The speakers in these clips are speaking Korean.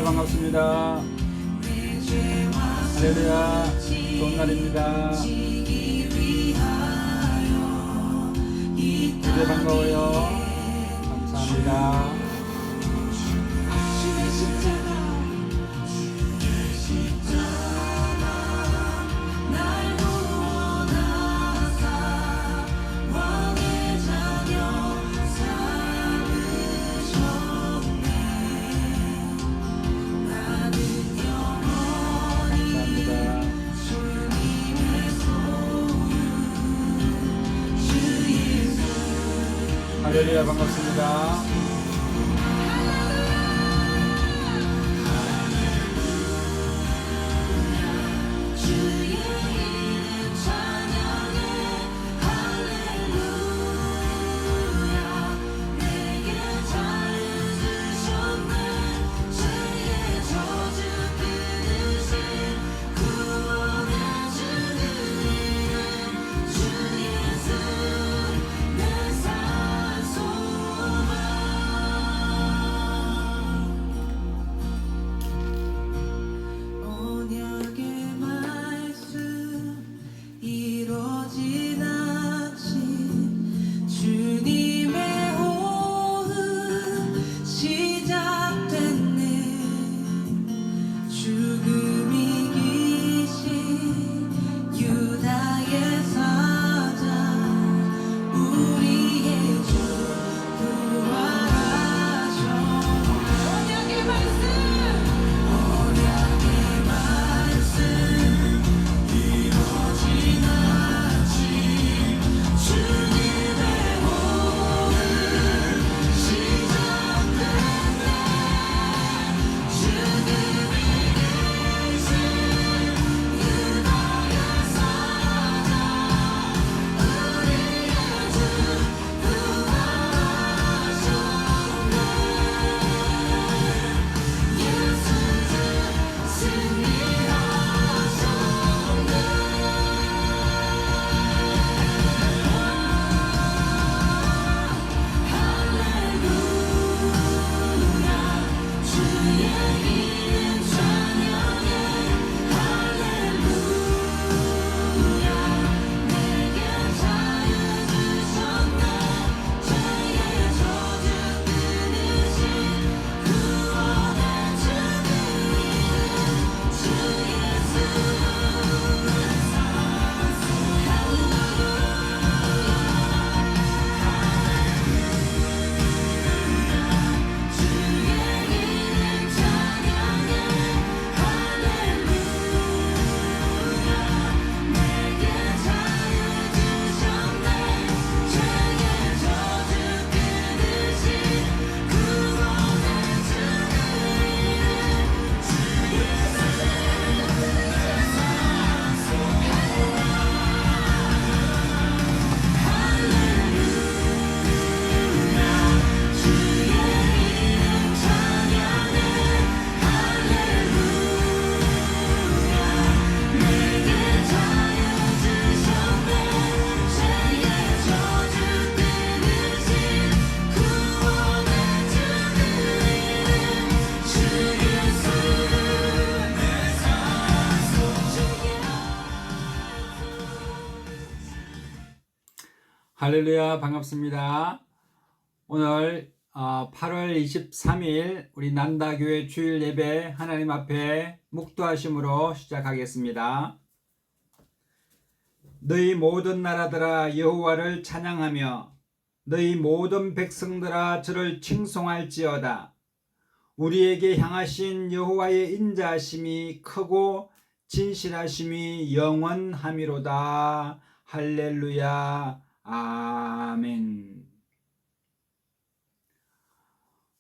반갑습니다. 할렐루야. 좋은 날입니다. 주제 반가워요. 감사합니다. 할렐루야 반갑습니다. 할렐루야 반갑습니다. 오늘 8월 23일 우리 난다교회 주일 예배 하나님 앞에 묵도하심으로 시작하겠습니다. 너희 모든 나라들아 여호와를 찬양하며 너희 모든 백성들아 저를 칭송할지어다. 우리에게 향하신 여호와의 인자하심이 크고 진실하심이 영원함이로다. 할렐루야. 아멘.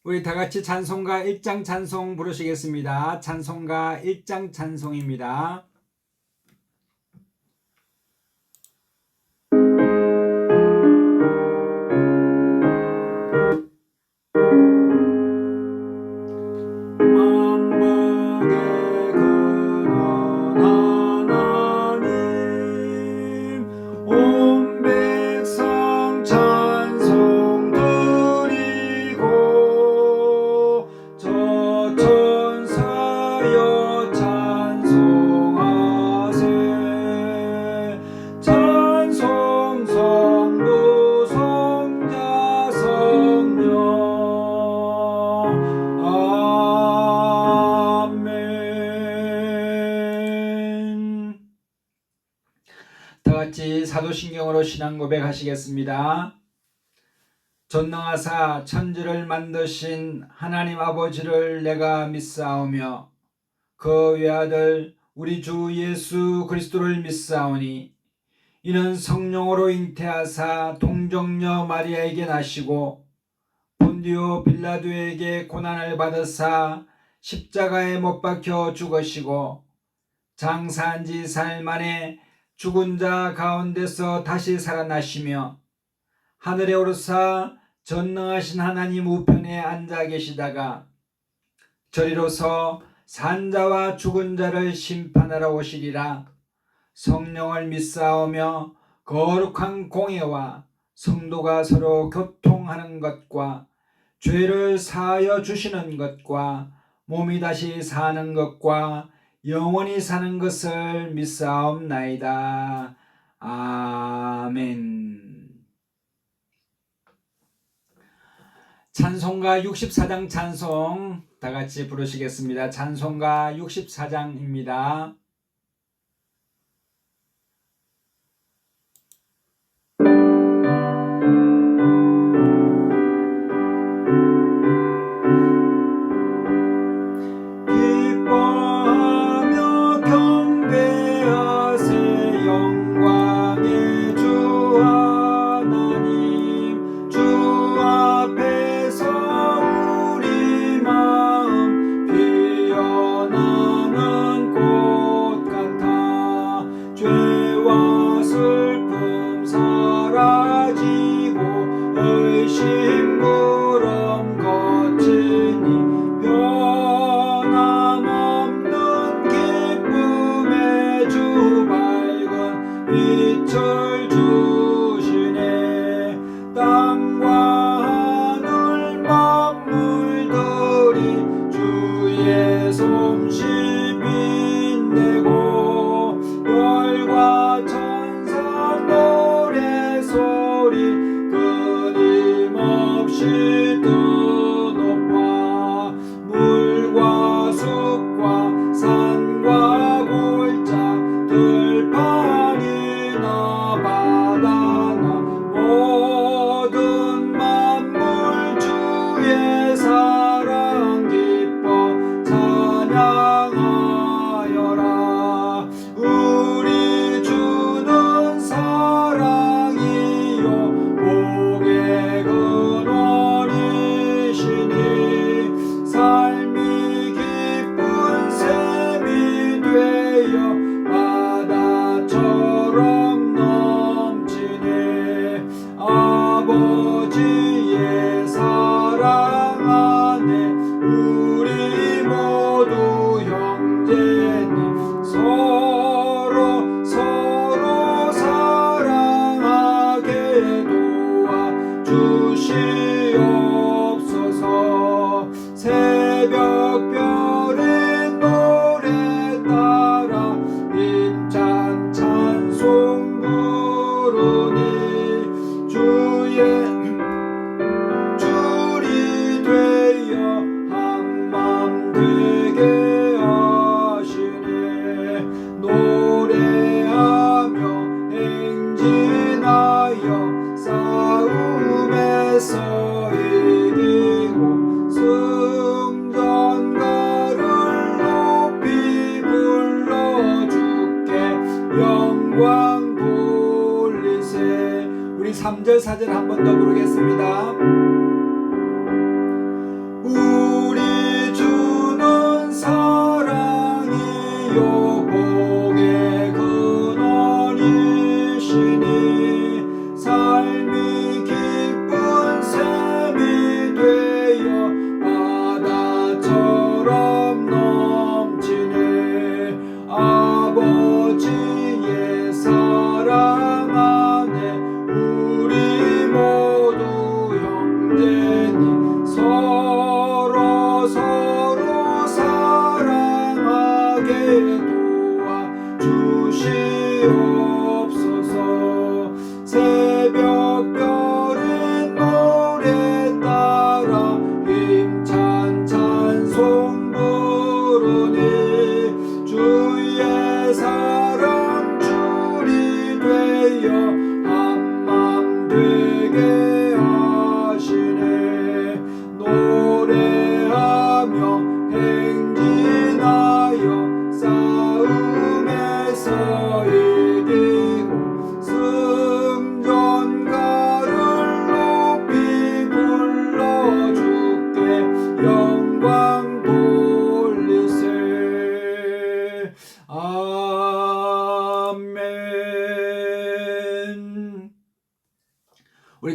우리 다같이 찬송가 1장 찬송 부르시겠습니다. 찬송가 1장 찬송입니다. 찬송 드리고 저 천사 같이 사도신경으로 신앙 고백하시겠습니다. 전능하사 천지를 만드신 하나님 아버지를 내가 믿사오며 그 외아들 우리 주 예수 그리스도를 믿사오니 이는 성령으로 잉태하사 동정녀 마리아에게 나시고 본디오 빌라도에게 고난을 받으사 십자가에 못 박혀 죽으시고 장사한 지 사흘 만에 죽은 자 가운데서 다시 살아나시며 하늘에 오르사 전능하신 하나님 우편에 앉아 계시다가 저리로서 산자와 죽은 자를 심판하러 오시리라. 성령을 믿사오며 거룩한 공예와 성도가 서로 교통하는 것과 죄를 사하여 주시는 것과 몸이 다시 사는 것과 영원히 사는 것을 믿사옵나이다. 아멘. 찬송가 64장 찬송 다같이 부르시겠습니다. 찬송가 64장입니다. 빛을 주시네. 땅과 하늘 만물들이 주의 솜씨 빛내고 별과 천사 노래소리 끊임없이 뜨높아 물과 숲과 산과 골짜 들판이나 바다나 모든 만물 주의 사랑 기뻐 찬양하여라. 우리 주는 사랑이요 복의 근원이시니 삶이 기쁜 샘이 되어 바다처럼 넘치네. 아버지의 사랑 안에 우리 모두 형제니 서로 사랑하게 도와 주시옵소서. 새벽별의 노래 따라 힘찬 찬송 부르니 줄이 되어 한맘 되게 하시네. 노래하며 행진하여 싸움에서 이기고 승전가를 높이 불러 주께 영광 돌리세. 우리 3절 4절 한 번 더 부르겠습니다. 우리 주는 사랑이요 복의 근원이시니 삶이 기쁜 샘이 되어 바다처럼 넘치네. 아버지의 사랑 안에 우리 모두 형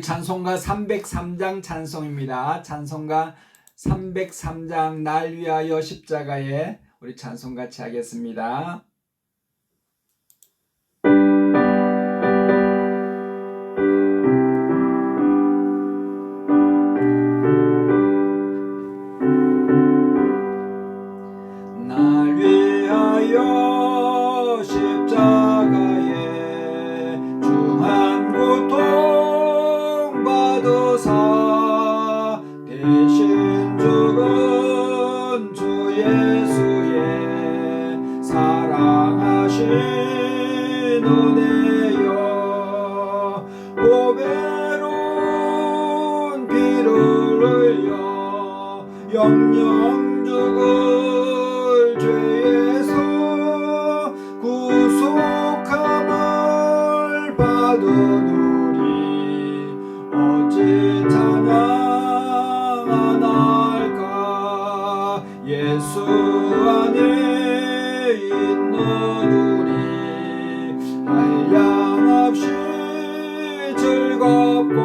우리 찬송가 303장 찬송입니다. 찬송가 303장 날 위하여 십자가에 우리 찬송 같이 하겠습니다. 날 위하여 십자가에 중한 고통 받으사 대신 죽은 주 예수의 사랑하신 은혜여 보배로운 피를 흘려 영영 죽을 죄에서 구속함을 받은 우리 어찌 찬양하날까. 예수 안에 있는 우리 한량없이 즐겁고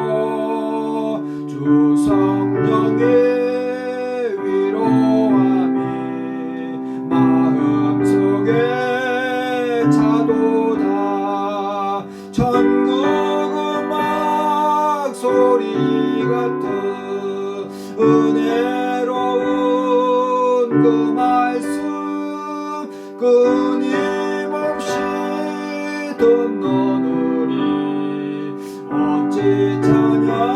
주 성령의 위로함이 마음속에 차도다. 천국 음악 소리 같은 은혜로운 그 말씀 끊임없이 듣는 우리 어찌 찬양하날까.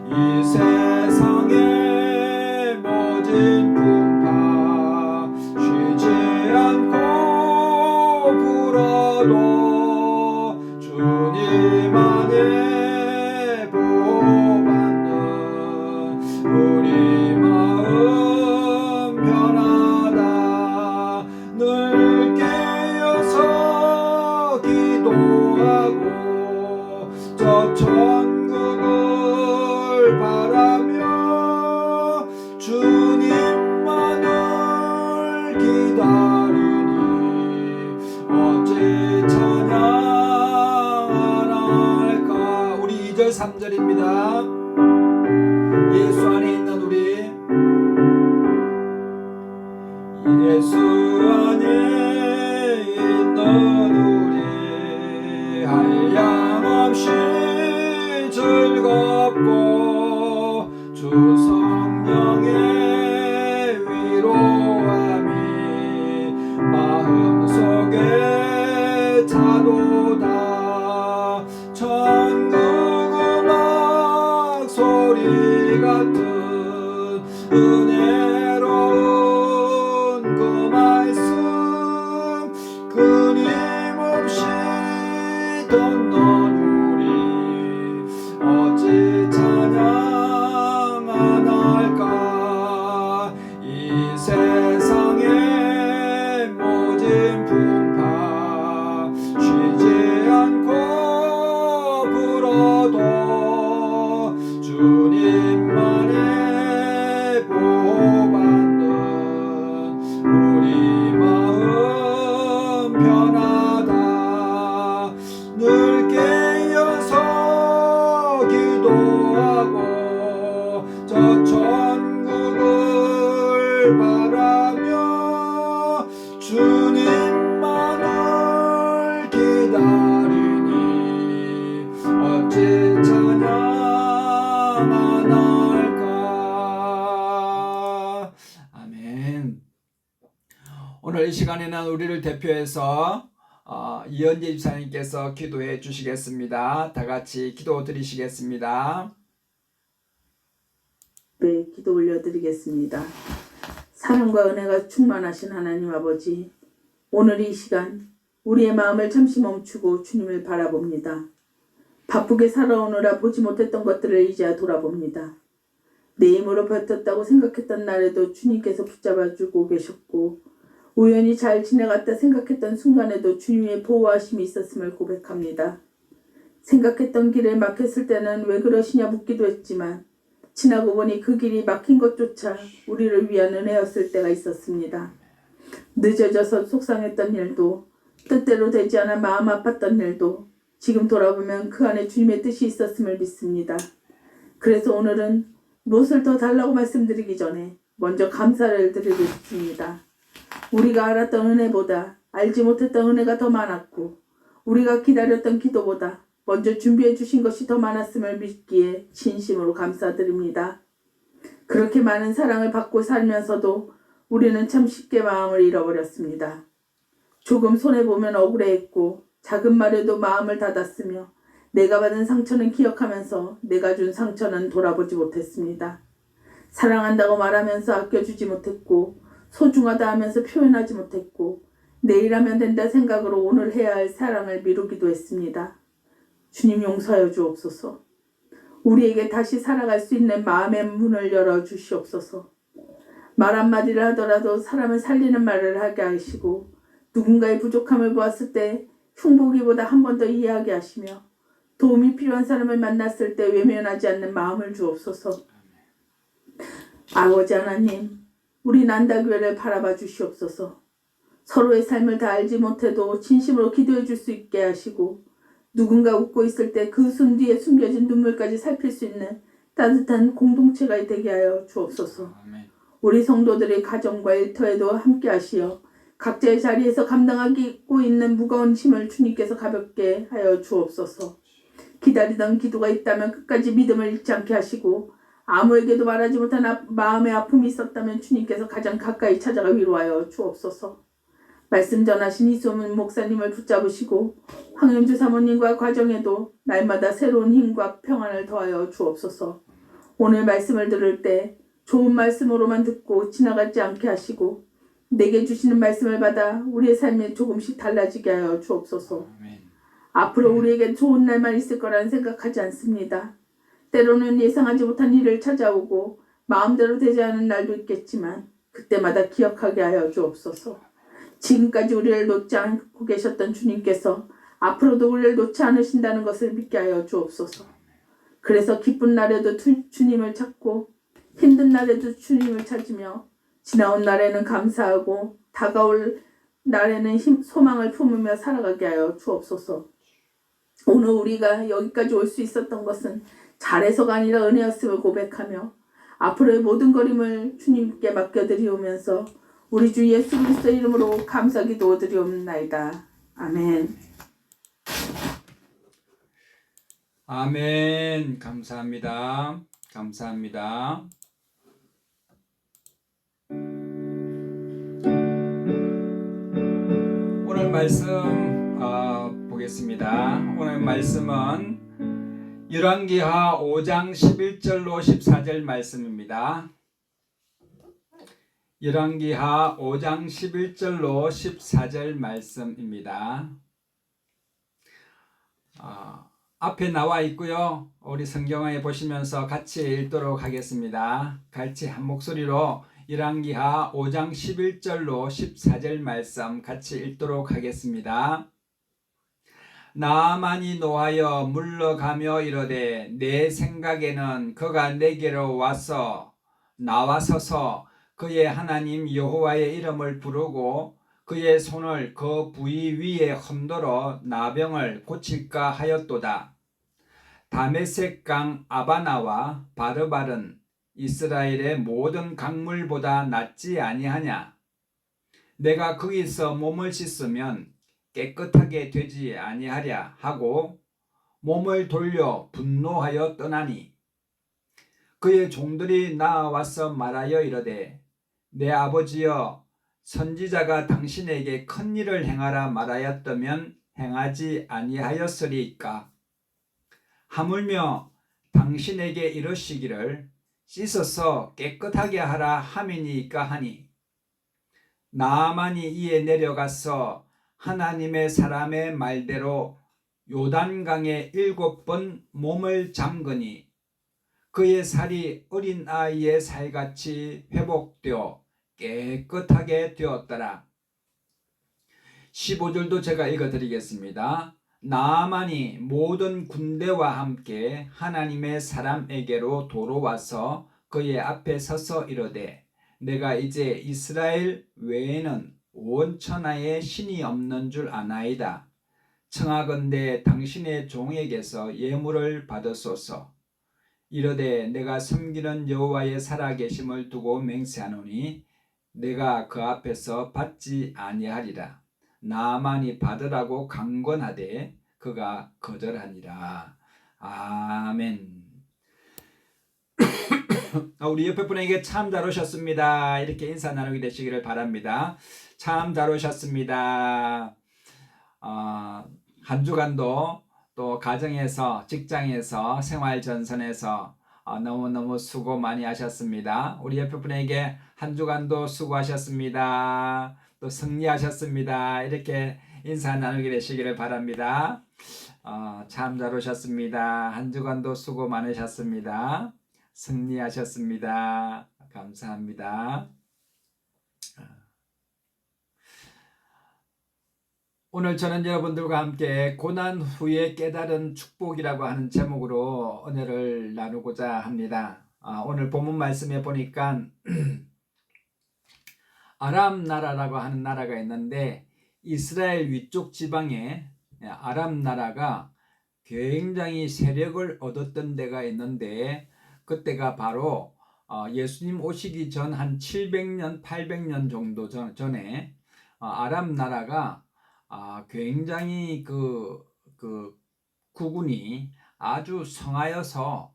이 세상의 모진 풍파 쉬지 않고 불어도 주님 안에 보호받는 우리 마음 편하다. 늘 깨어서 기도하고 저 천국을 바라며 주님만을 기다리니 어찌 찬양할까. 우리 2절 3절입니다. 예수 안에 있는 우리 예수 안에 있는 우리 한량없이 즐겁고 주 성령의 위로함이 마음속에 차도다. 천국 음악 소리 같은 은혜로운 그 말씀 끊임없이 듣는 우리 어찌 찬양하날까. 이 세상의 모진 풍파 쉬지 않고 불어도 주님만의 보호받는 우리 마음 편하다. 늘 깨어서 기도하고 저 천국을 바라며 주님만을 기다리니 어찌 찬양하날까. 아멘. 오늘 이 시간에는 우리를 대표해서 이현재 집사님께서 기도해 주시겠습니다. 다 같이 기도 드리시겠습니다. 네, 기도 올려드리겠습니다. 사랑과 은혜가 충만하신 하나님 아버지, 오늘 이 시간 우리의 마음을 잠시 멈추고 주님을 바라봅니다. 바쁘게 살아오느라 보지 못했던 것들을 이제야 돌아봅니다. 내 힘으로 버텼다고 생각했던 날에도 주님께서 붙잡아주고 계셨고, 우연히 잘 지나갔다 생각했던 순간에도 주님의 보호하심이 있었음을 고백합니다. 생각했던 길에 막혔을 때는 왜 그러시냐 묻기도 했지만 지나고 보니 그 길이 막힌 것조차 우리를 위한 은혜였을 때가 있었습니다. 늦어져서 속상했던 일도, 뜻대로 되지 않아 마음 아팠던 일도, 지금 돌아보면 그 안에 주님의 뜻이 있었음을 믿습니다. 그래서 오늘은 무엇을 더 달라고 말씀드리기 전에 먼저 감사를 드리고 싶습니다. 우리가 알았던 은혜보다 알지 못했던 은혜가 더 많았고 우리가 기다렸던 기도보다 먼저 준비해 주신 것이 더 많았음을 믿기에 진심으로 감사드립니다. 그렇게 많은 사랑을 받고 살면서도 우리는 참 쉽게 마음을 잃어버렸습니다. 조금 손해보면 억울해했고 작은 말에도 마음을 닫았으며 내가 받은 상처는 기억하면서 내가 준 상처는 돌아보지 못했습니다. 사랑한다고 말하면서 아껴주지 못했고 소중하다 하면서 표현하지 못했고 내일 하면 된다 생각으로 오늘 해야 할 사랑을 미루기도 했습니다. 주님 용서하여 주옵소서. 우리에게 다시 살아갈 수 있는 마음의 문을 열어 주시옵소서. 말 한마디를 하더라도 사람을 살리는 말을 하게 하시고 누군가의 부족함을 보았을 때 흉보기보다 한 번 더 이해하게 하시며 도움이 필요한 사람을 만났을 때 외면하지 않는 마음을 주옵소서. 아버지 하나님, 우리 난다교회를 바라봐 주시옵소서. 서로의 삶을 다 알지 못해도 진심으로 기도해 줄 수 있게 하시고 누군가 웃고 있을 때 그 숨 뒤에 숨겨진 눈물까지 살필 수 있는 따뜻한 공동체가 되게 하여 주옵소서. 우리 성도들의 가정과 일터에도 함께 하시어 각자의 자리에서 감당하고 있는 무거운 짐을 주님께서 가볍게 하여 주옵소서. 기다리던 기도가 있다면 끝까지 믿음을 잃지 않게 하시고 아무에게도 말하지 못한 마음의 아픔이 있었다면 주님께서 가장 가까이 찾아가 위로하여 주옵소서. 말씀 전하신 이소문 목사님을 붙잡으시고 황현주 사모님과 가정에도 날마다 새로운 힘과 평안을 더하여 주옵소서. 오늘 말씀을 들을 때 좋은 말씀으로만 듣고 지나가지 않게 하시고 내게 주시는 말씀을 받아 우리의 삶이 조금씩 달라지게 하여 주옵소서. 앞으로 우리에게 좋은 날만 있을 거라는 생각하지 않습니다. 때로는 예상하지 못한 일을 찾아오고 마음대로 되지 않은 날도 있겠지만 그때마다 기억하게 하여 주옵소서. 지금까지 우리를 놓지 않고 계셨던 주님께서 앞으로도 우리를 놓지 않으신다는 것을 믿게 하여 주옵소서. 그래서 기쁜 날에도 주님을 찾고 힘든 날에도 주님을 찾으며 지나온 날에는 감사하고 다가올 날에는 소망을 품으며 살아가게 하여 주옵소서. 오늘 우리가 여기까지 올 수 있었던 것은 잘해서가 아니라 은혜였음을 고백하며 앞으로의 모든 걸음을 주님께 맡겨드리오면서 우리 주 예수 그리스도 이름으로 감사 기도드리옵나이다. 아멘. 아멘. 감사합니다. 감사합니다. 오늘 말씀 보겠습니다. 오늘 말씀은 열왕기하 5장 11절로 14절 말씀입니다. 열왕기하 5장 11절로 14절 말씀입니다. 앞에 나와 있고요. 우리 성경에 보시면서 같이 읽도록 하겠습니다. 같이 한 목소리로 열왕기하 5장 11절로 14절 말씀 같이 읽도록 하겠습니다. 나아만이 노하여 물러가며 이르되 내 생각에는 그가 내게로 나와서서 그의 하나님 여호와의 이름을 부르고 그의 손을 그 부위 위에 흔들어 나병을 고칠까 하였도다. 다메섹강 아바나와 바르발은 이스라엘의 모든 강물보다 낫지 아니하냐? 내가 거기서 몸을 씻으면 깨끗하게 되지 아니하랴 하고 몸을 돌려 분노하여 떠나니 그의 종들이 나와서 말하여 이르되 내 아버지여 선지자가 당신에게 큰 일을 행하라 말하였다면 행하지 아니하였으리까? 하물며 당신에게 이르시기를 씻어서 깨끗하게 하라 함이니까 하니 나아만이 이에 내려가서 하나님의 사람의 말대로 요단강에 7번 몸을 잠그니 그의 살이 어린 아이의 살같이 회복되어 깨끗하게 되었더라. 15절도 제가 읽어드리겠습니다. 나아만이 모든 군대와 함께 하나님의 사람에게로 돌아와서 그의 앞에 서서 이르되 내가 이제 이스라엘 외에는 온 천하에 신이 없는 줄 아나이다. 청하건대 당신의 종에게서 예물을 받으소서. 이르되 내가 섬기는 여호와의 살아계심을 두고 맹세하노니 내가 그 앞에서 받지 아니하리라. 나만이 받으라고 강권하되 그가 거절하니라. 아멘. 우리 옆에 분에게 참 잘 오셨습니다. 이렇게 인사 나누게 되시기를 바랍니다. 참 잘 오셨습니다. 한 주간도 또 가정에서, 직장에서, 생활 전선에서 너무너무 수고 많이 하셨습니다. 우리 옆에 분에게 한 주간도 수고하셨습니다. 또 승리하셨습니다. 이렇게 인사 나누게 되시기를 바랍니다. 참 잘 오셨습니다. 한 주간도 수고 많으셨습니다. 승리하셨습니다. 감사합니다. 오늘 저는 여러분들과 함께 고난 후에 깨달은 축복이라고 하는 제목으로 은혜를 나누고자 합니다. 오늘 본문 말씀에 보니까 아람 나라라고 하는 나라가 있는데 이스라엘 위쪽 지방에 아람 나라가 굉장히 세력을 얻었던 데가 있는데 그때가 바로 예수님 오시기 전 한 700년, 800년 정도 전에 아람 나라가 굉장히 그 국군이 아주 성하여서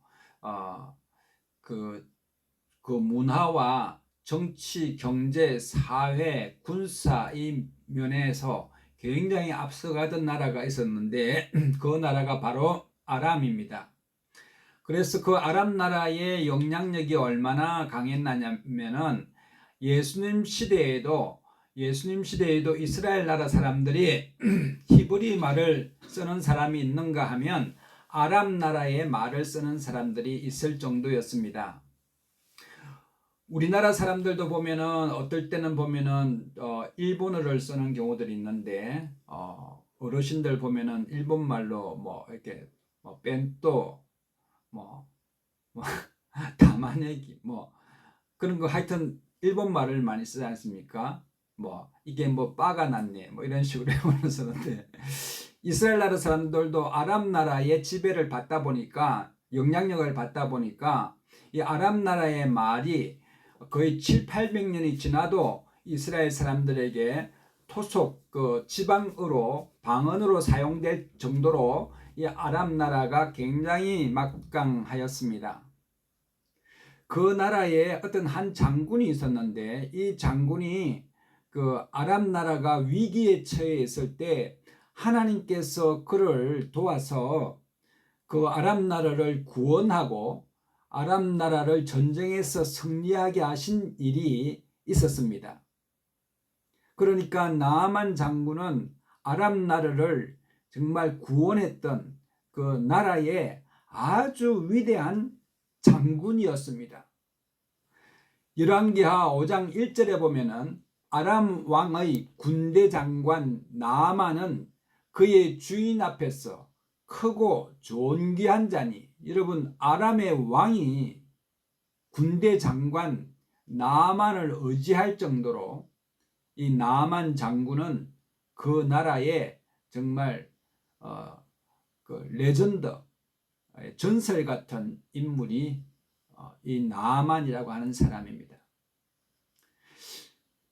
그 문화와 정치, 경제, 사회, 군사 이 면에서 굉장히 앞서가던 나라가 있었는데 그 나라가 바로 아람입니다. 그래서 그 아람 나라의 영향력이 얼마나 강했냐면은 예수님 시대에도 이스라엘 나라 사람들이 히브리 말을 쓰는 사람이 있는가 하면 아람 나라의 말을 쓰는 사람들이 있을 정도였습니다. 우리나라 사람들도 보면은 어떨 때는 보면은 일본어를 쓰는 경우들이 있는데 어르신들 보면은 일본말로 뭐 이렇게 벤또 다마네기 그런 거 하여튼 일본말을 많이 쓰지 않습니까? 이게 빠가 났네 이런 식으로 영어를 쓰는데 이스라엘 나라 사람들도 아람 나라의 지배를 받다 보니까 영향력을 받다 보니까 이 아람 나라의 말이 거의 700~800년이 지나도 이스라엘 사람들에게 토속 지방으로 방언으로 사용될 정도로 이 아람 나라가 굉장히 막강하였습니다. 그 나라에 어떤 한 장군이 있었는데 이 장군이 아람 나라가 위기에 처해 있을 때 하나님께서 그를 도와서 그 아람 나라를 구원하고 아람 나라를 전쟁에서 승리하게 하신 일이 있었습니다. 그러니까 나아만 장군은 아람 나라를 정말 구원했던 그 나라의 아주 위대한 장군이었습니다. 열왕기하 5장 1절에 보면은 아람 왕의 군대 장관 나아만은 그의 주인 앞에서 크고 존귀한 자니, 여러분 아람의 왕이 군대 장관 나아만을 의지할 정도로 이 나아만 장군은 그 나라의 정말 레전드, 전설 같은 인물이 이 나아만이라고 하는 사람입니다.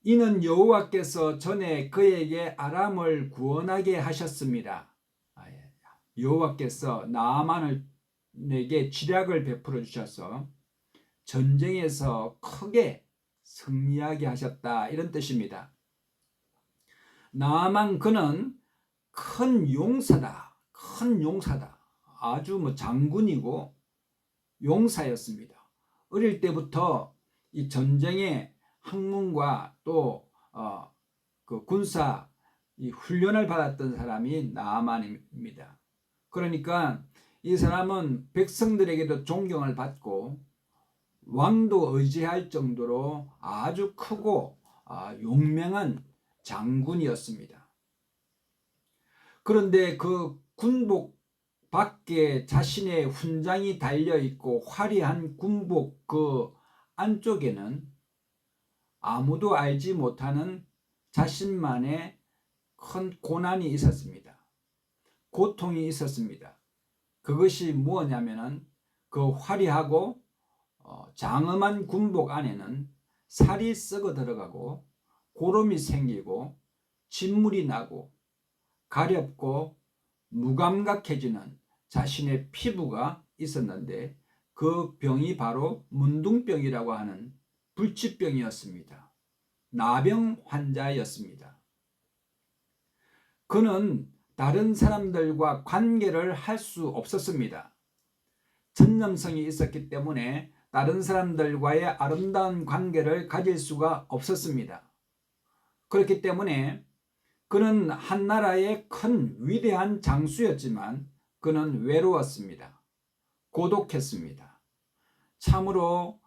이는 여호와께서 전에 그에게 아람을 구원하게 하셨습니다. 여호와께서 나아만에게 지략을 베풀어 주셔서 전쟁에서 크게 승리하게 하셨다, 이런 뜻입니다. 나아만 그는 큰 용사다. 아주 장군이고 용사였습니다. 어릴 때부터 이 전쟁의 학문과 또 군사 이 훈련을 받았던 사람이 나아만입니다. 그러니까 이 사람은 백성들에게도 존경을 받고 왕도 의지할 정도로 아주 크고 용맹한 장군이었습니다. 그런데 그 군복 밖에 자신의 훈장이 달려있고 화려한 군복 그 안쪽에는 아무도 알지 못하는 자신만의 큰 고난이 있었습니다. 고통이 있었습니다. 그것이 무엇냐면은 그 화려하고 장엄한 군복 안에는 살이 썩어 들어가고 고름이 생기고 진물이 나고 가렵고 무감각해지는 자신의 피부가 있었는데 그 병이 바로 문둥병이라고 하는 불치병이었습니다. 나병 환자였습니다. 그는 다른 사람들과 관계를 할 수 없었습니다. 전염성이 있었기 때문에 다른 사람들과의 아름다운 관계를 가질 수가 없었습니다. 그렇기 때문에 그는 한 나라의 큰 위대한 장수였지만 그는 외로웠습니다. 고독했습니다. 참으로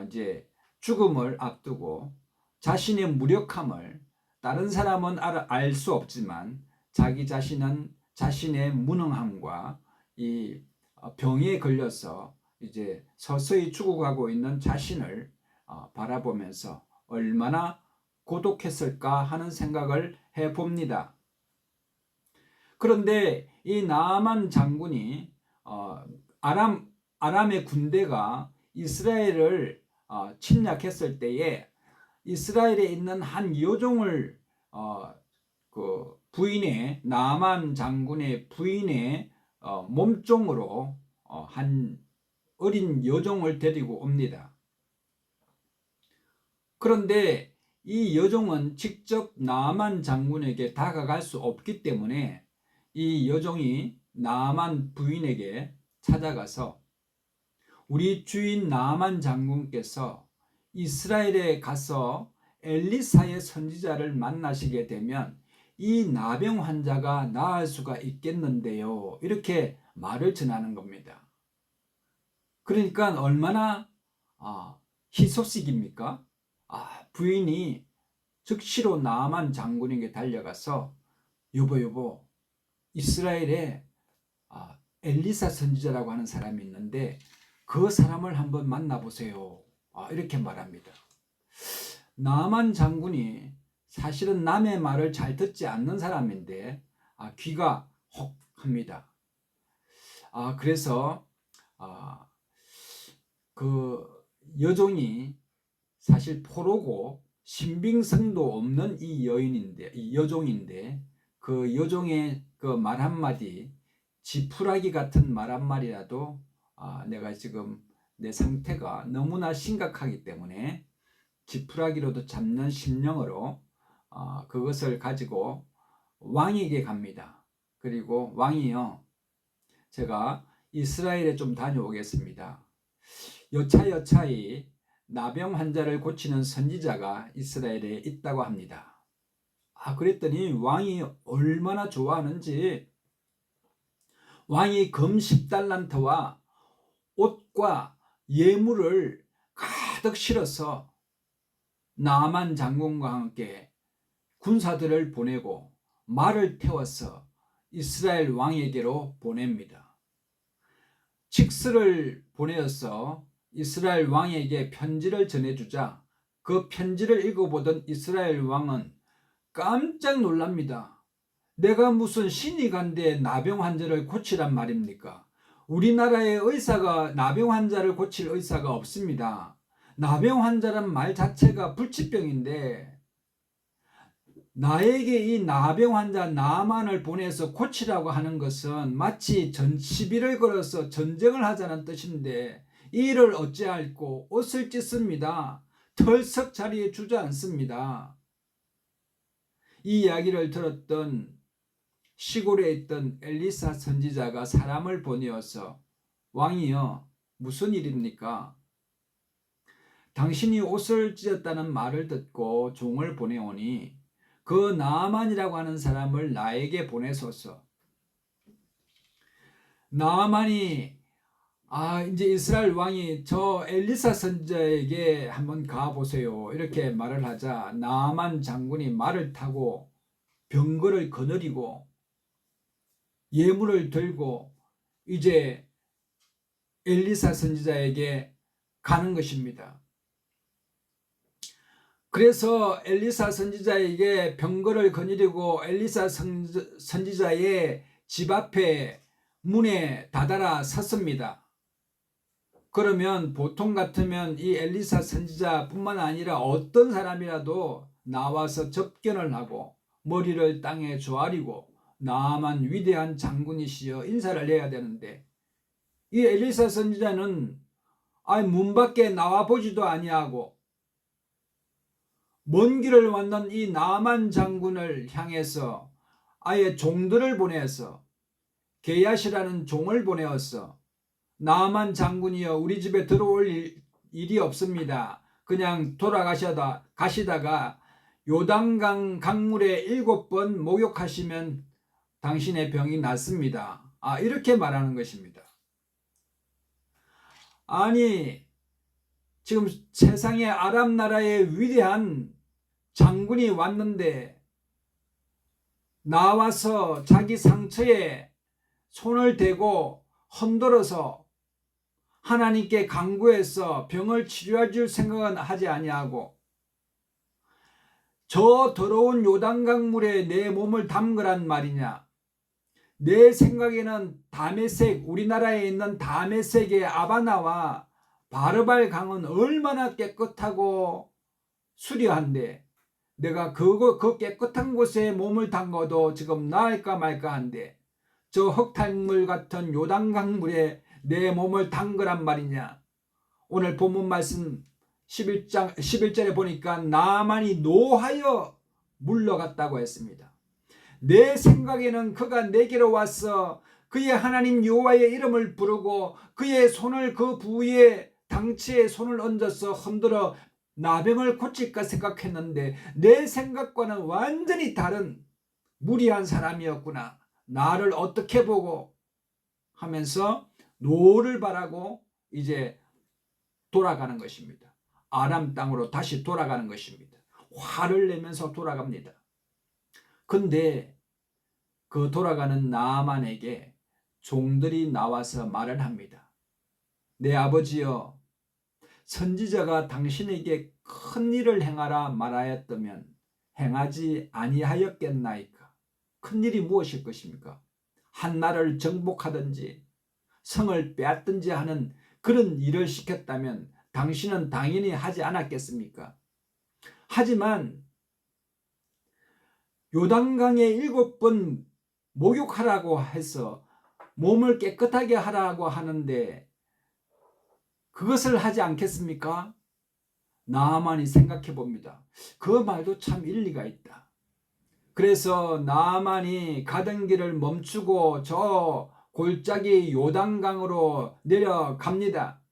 이제 죽음을 앞두고 자신의 무력함을 다른 사람은 알 수 없지만 자기 자신은 자신의 무능함과 이 병에 걸려서 이제 서서히 죽어가고 있는 자신을 바라보면서 얼마나 고독했을까 하는 생각을 해봅니다. 그런데 이 나아만 장군이 아람의 군대가 이스라엘을 침략했을 때에 이스라엘에 있는 한 여종을 그 부인의 나아만 장군의 부인의 몸종으로 한 어린 여종을 데리고 옵니다. 그런데 이 여종은 직접 나아만 장군에게 다가갈 수 없기 때문에 이 여종이 나아만 부인에게 찾아가서 우리 주인 나아만 장군께서 이스라엘에 가서 엘리사의 선지자를 만나시게 되면 이 나병 환자가 나을 수가 있겠는데요. 이렇게 말을 전하는 겁니다. 그러니까 얼마나 희소식입니까? 부인이 즉시로 나아만 장군에게 달려가서 여보 이스라엘에 엘리사 선지자라고 하는 사람이 있는데 그 사람을 한번 만나보세요. 이렇게 말합니다. 나아만 장군이 사실은 남의 말을 잘 듣지 않는 사람인데 귀가 혹합니다. 그래서 그 여종이 사실 포로고 신빙성도 없는 이 여종인데 그 여종의 그 말 한마디, 지푸라기 같은 말 한마디라도 내가 지금 내 상태가 너무나 심각하기 때문에 지푸라기로도 잡는 심령으로 그것을 가지고 왕에게 갑니다. 그리고 왕이요, 제가 이스라엘에 좀 다녀오겠습니다. 여차여차히 나병 환자를 고치는 선지자가 이스라엘에 있다고 합니다. 그랬더니 왕이 얼마나 좋아하는지 왕이 금 10달란트와 옷과 예물을 가득 실어서 나아만 장군과 함께 군사들을 보내고 말을 태워서 이스라엘 왕에게로 보냅니다. 칙스를 보내어서 이스라엘 왕에게 편지를 전해주자 그 편지를 읽어보던 이스라엘 왕은 깜짝 놀랍니다. 내가 무슨 신이 간데 나병 환자를 고치란 말입니까? 우리나라의 의사가 나병 환자를 고칠 의사가 없습니다. 나병 환자란 말 자체가 불치병인데 나에게 이 나병 환자 나만을 보내서 고치라고 하는 것은 마치 시비를 걸어서 전쟁을 하자는 뜻인데 이를 어찌할꼬 옷을 찢습니다. 털썩 자리에 주저앉습니다. 이 이야기를 들었던 시골에 있던 엘리사 선지자가 사람을 보내어서 왕이여, 무슨 일입니까? 당신이 옷을 찢었다는 말을 듣고 종을 보내오니 그 나아만이라고 하는 사람을 나에게 보내소서. 나아만이 이제 이스라엘 왕이 저 엘리사 선지자에게 한번 가보세요 이렇게 말을 하자 나아만 장군이 말을 타고 병거를 거느리고 예물을 들고 이제 엘리사 선지자에게 가는 것입니다. 그래서 엘리사 선지자에게 병거를 거느리고 엘리사 선지자의 집 앞에 문에 다다라 섰습니다. 그러면 보통 같으면 이 엘리사 선지자뿐만 아니라 어떤 사람이라도 나와서 접견을 하고 머리를 땅에 조아리고 나만 위대한 장군이시여 인사를 해야 되는데, 이 엘리사 선지자는 문 밖에 나와 보지도 아니하고 먼 길을 왔는 이 나만 장군을 향해서 아예 종들을 보내서 게하시라는 종을 보내어서 나만 장군이여 우리 집에 들어올 일이 없습니다. 그냥 가시다가 요단강 강물에 7번 목욕하시면 당신의 병이 낫습니다. 이렇게 말하는 것입니다. 아니, 지금 세상에 아랍 나라의 위대한 장군이 왔는데 나와서 자기 상처에 손을 대고 흔들어서 하나님께 간구해서 병을 치료해 줄 생각은 하지 아니하고 저 더러운 요단강 물에 내 몸을 담그란 말이냐. 내 생각에는 다메섹, 우리나라에 있는 다메섹의 아바나와 바르발 강은 얼마나 깨끗하고 수려한데 내가 그 깨끗한 곳에 몸을 담궈도 지금 나을까 말까 한데 저 흙탕물 같은 요단강 물에 내 몸을 담그란 말이냐. 오늘 본문 말씀 11절에 보니까 나만이 노하여 물러갔다고 했습니다. 내 생각에는 그가 내게로 와서 그의 하나님 여호와의 이름을 부르고 그의 손을 그 부위에 당치에 손을 얹어서 흔들어 나병을 고칠까 생각했는데 내 생각과는 완전히 다른 무리한 사람이었구나. 나를 어떻게 보고 하면서 노를 바라고 이제 돌아가는 것입니다. 아람 땅으로 다시 돌아가는 것입니다. 화를 내면서 돌아갑니다. 근데 그 돌아가는 나아만에게 종들이 나와서 말을 합니다. 내 아버지여, 선지자가 당신에게 큰 일을 행하라 말하였다면 행하지 아니하였겠나이까? 큰 일이 무엇일 것입니까? 한 나라를 정복하든지 성을 빼앗든지 하는 그런 일을 시켰다면 당신은 당연히 하지 않았겠습니까? 하지만 요단강에 7번 목욕하라고 해서 몸을 깨끗하게 하라고 하는데 그것을 하지 않겠습니까? 나아만이 생각해 봅니다. 그 말도 참 일리가 있다. 그래서 나아만이 가던 길을 멈추고 저 골짜기 요단강으로 내려갑니다.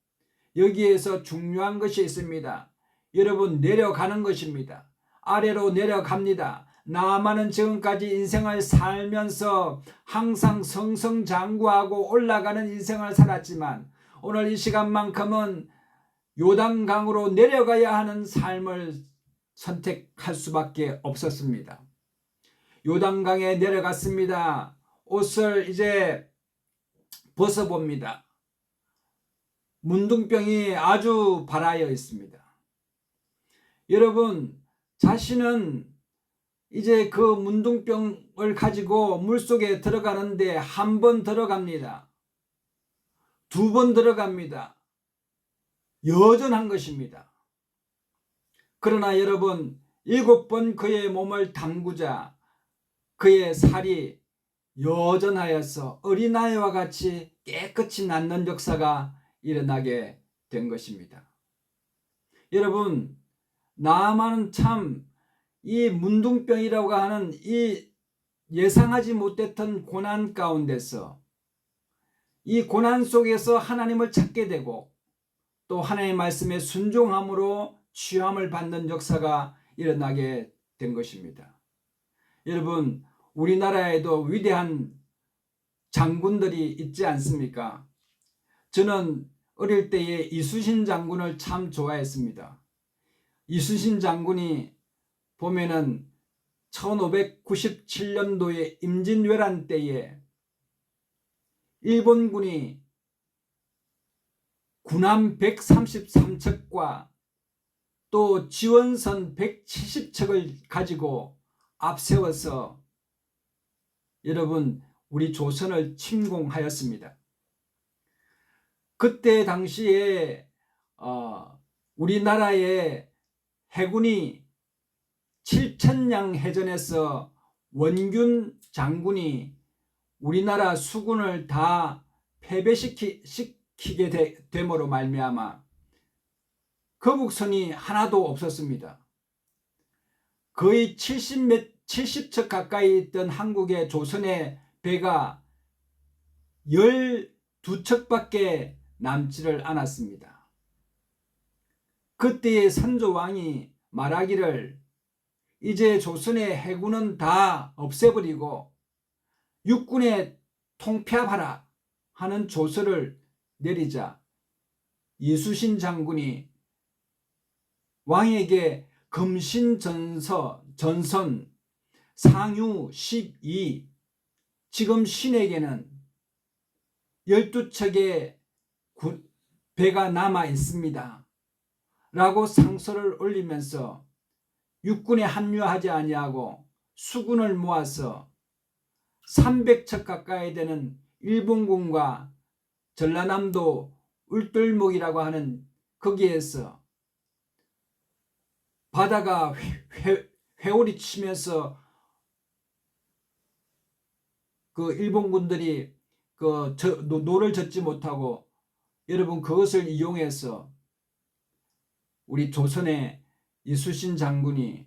여기에서 중요한 것이 있습니다. 여러분, 내려가는 것입니다. 아래로 내려갑니다. 나아만은 지금까지 인생을 살면서 항상 승승장구하고 올라가는 인생을 살았지만 오늘 이 시간만큼은 요단강으로 내려가야 하는 삶을 선택할 수밖에 없었습니다. 요단강에 내려갔습니다. 옷을 이제 벗어봅니다. 문둥병이 아주 발하여 있습니다. 여러분, 자신은 이제 그 문둥병을 가지고 물속에 들어가는데 한 번 들어갑니다. 2번 들어갑니다. 여전한 것입니다. 그러나 여러분, 7번 그의 몸을 담그자 그의 살이 여전하여서 어린아이와 같이 깨끗이 낫는 역사가 일어나게 된 것입니다. 여러분, 나아만은 참 이 문둥병이라고 하는 이 예상하지 못했던 고난 가운데서 이 고난 속에서 하나님을 찾게 되고 또 하나님의 말씀에 순종함으로 취함을 받는 역사가 일어나게 된 것입니다. 여러분, 우리나라에도 위대한 장군들이 있지 않습니까? 저는 어릴 때에 이순신 장군을 참 좋아했습니다. 이순신 장군이 보면은 1597년도에 임진왜란 때에 일본군이 군함 133척과 또 지원선 170척을 가지고 앞세워서 여러분 우리 조선을 침공하였습니다. 그때 당시에 우리나라의 해군이 7천량 해전에서 원균 장군이 우리나라 수군을 다 패배시키게 됨으로 말미암아 거북선이 하나도 없었습니다. 거의 70척 가까이 있던 한국의 조선의 배가 12척밖에 남지를 않았습니다. 그때의 선조왕이 말하기를 이제 조선의 해군은 다 없애버리고 육군에 통폐합하라 하는 조서를 내리자 이수신 장군이 왕에게 금신전선 상유 12 지금 신에게는 12척의 배가 남아 있습니다 라고 상소를 올리면서 육군에 합류하지 아니하고 수군을 모아서 300척 가까이 되는 일본군과 전라남도 울돌목이라고 하는 거기에서 바다가 회오리 치면서 그 일본군들이 노를 젓지 못하고 여러분 그것을 이용해서 우리 조선의 이수신 장군이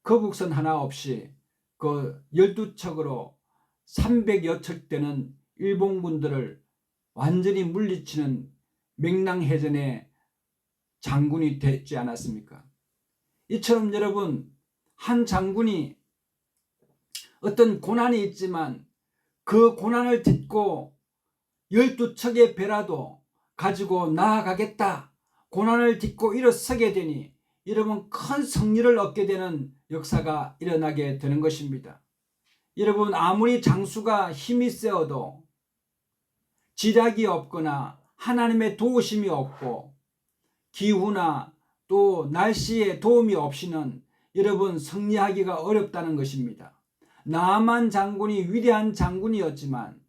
거북선 하나 없이 그 12척으로 300여 척 되는 일본군들을 완전히 물리치는 맹랑해전의 장군이 되지 않았습니까? 이처럼 여러분 한 장군이 어떤 고난이 있지만 그 고난을 딛고 12척의 배라도 가지고 나아가겠다. 고난을 딛고 일어서게 되니 여러분 큰 승리를 얻게 되는 역사가 일어나게 되는 것입니다. 여러분 아무리 장수가 힘이 세어도 지략이 없거나 하나님의 도우심이 없고 기후나 또 날씨의 도움이 없이는 여러분 승리하기가 어렵다는 것입니다. 나아만 장군이 위대한 장군이었지만